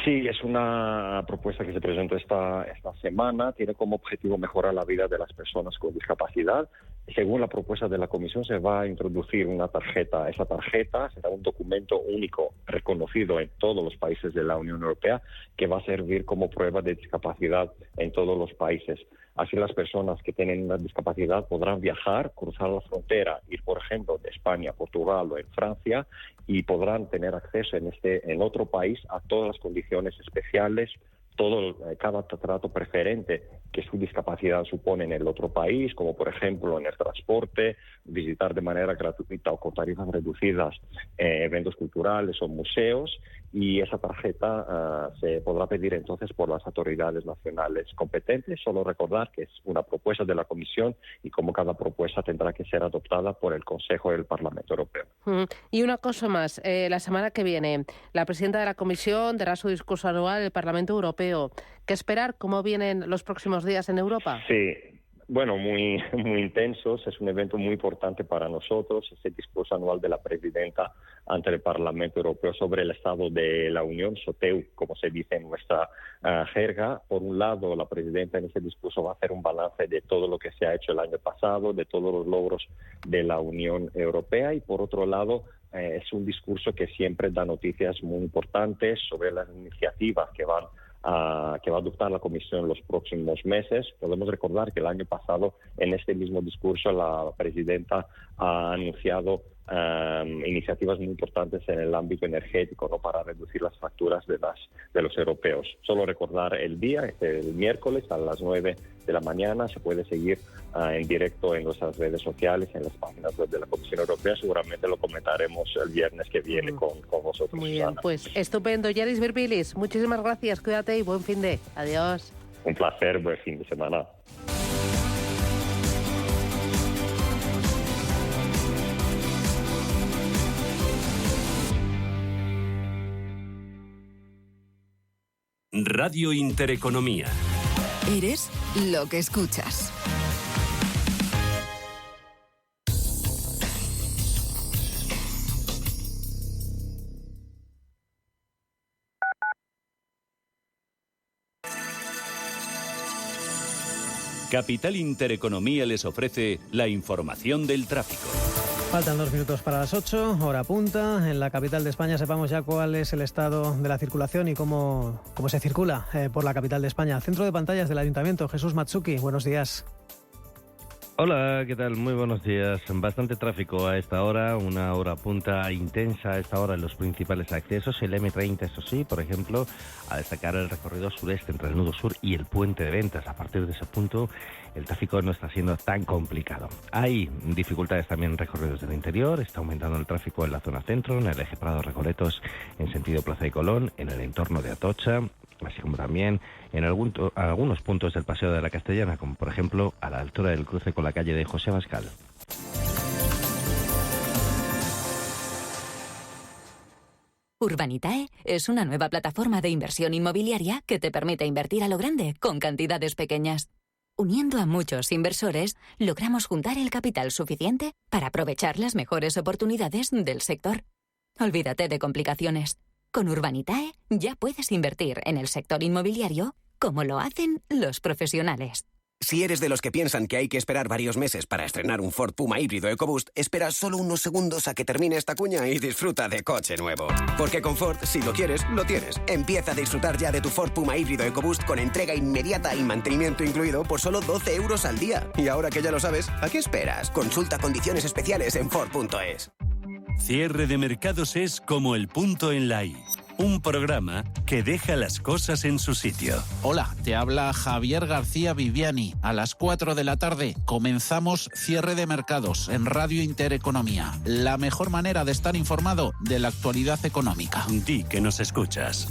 Sí, es una propuesta que se presentó esta semana. Tiene como objetivo mejorar la vida de las personas con discapacidad. Según la propuesta de la Comisión, se va a introducir una tarjeta. Esa tarjeta será un documento único reconocido en todos los países de la Unión Europea, que va a servir como prueba de discapacidad en todos los países. Así las personas que tienen una discapacidad podrán viajar, cruzar la frontera, ir, por ejemplo, de España a Portugal o en Francia, y podrán tener acceso en otro país a todas las condiciones especiales, cada trato preferente que su discapacidad supone en el otro país, como por ejemplo en el transporte, visitar de manera gratuita o con tarifas reducidas eventos culturales o museos, y esa tarjeta se podrá pedir entonces por las autoridades nacionales competentes. Solo recordar que es una propuesta de la Comisión y como cada propuesta tendrá que ser adoptada por el Consejo y el Parlamento Europeo. Y una cosa más, la semana que viene la presidenta de la Comisión dará su discurso anual del Parlamento Europeo. ¿Qué esperar? ¿Cómo vienen los próximos días en Europa? Sí. Bueno, muy intensos. Es un evento muy importante para nosotros. Ese discurso anual de la presidenta ante el Parlamento Europeo sobre el estado de la Unión, SOTEU, como se dice en nuestra jerga. Por un lado, la presidenta en ese discurso va a hacer un balance de todo lo que se ha hecho el año pasado, de todos los logros de la Unión Europea, y por otro lado, es un discurso que siempre da noticias muy importantes sobre las iniciativas que va a adoptar la Comisión en los próximos meses. Podemos recordar que el año pasado, en este mismo discurso, la presidenta ha anunciado iniciativas muy importantes en el ámbito energético, ¿no?, para reducir las facturas de los europeos. Solo recordar el día, el miércoles a las 9 de la mañana. Se puede seguir en directo en nuestras redes sociales, en las páginas web de la Comisión Europea. Seguramente lo comentaremos el viernes que viene con vosotros. Muy bien, Susana. Pues estupendo. Yanis Virbilis, muchísimas gracias. Cuídate y buen fin de. Adiós. Un placer, buen fin de semana. Radio Intereconomía. Eres lo que escuchas. Capital Intereconomía les ofrece la información del tráfico. Faltan 2 minutos para las 8, hora punta. En la capital de España sepamos ya cuál es el estado de la circulación y cómo se circula por la capital de España. Centro de pantallas del Ayuntamiento, Jesús Matsuki, buenos días. Hola, ¿qué tal? Muy buenos días. Bastante tráfico a esta hora, una hora punta intensa a esta hora en los principales accesos. El M30, eso sí, por ejemplo, a destacar el recorrido sureste entre el Nudo Sur y el Puente de Ventas. A partir de ese punto, el tráfico no está siendo tan complicado. Hay dificultades también en recorridos del interior. Está aumentando el tráfico en la zona centro, en el eje Prado-Recoletos, en sentido Plaza de Colón, en el entorno de Atocha, así como también en algunos puntos del Paseo de la Castellana, como por ejemplo a la altura del cruce con la calle de José Abascal. Urbanitae es una nueva plataforma de inversión inmobiliaria que te permite invertir a lo grande con cantidades pequeñas. Uniendo a muchos inversores, logramos juntar el capital suficiente para aprovechar las mejores oportunidades del sector. Olvídate de complicaciones. Con Urbanitae ya puedes invertir en el sector inmobiliario como lo hacen los profesionales. Si eres de los que piensan que hay que esperar varios meses para estrenar un Ford Puma híbrido EcoBoost, espera solo unos segundos a que termine esta cuña y disfruta de coche nuevo. Porque con Ford, si lo quieres, lo tienes. Empieza a disfrutar ya de tu Ford Puma híbrido EcoBoost con entrega inmediata y mantenimiento incluido por solo 12 euros al día. Y ahora que ya lo sabes, ¿a qué esperas? Consulta condiciones especiales en Ford.es. Cierre de mercados es como el punto en la I. Un programa que deja las cosas en su sitio. Hola, te habla Javier García Viviani. A las 4 de la tarde comenzamos Cierre de Mercados en Radio Intereconomía. La mejor manera de estar informado de la actualidad económica. Di que nos escuchas.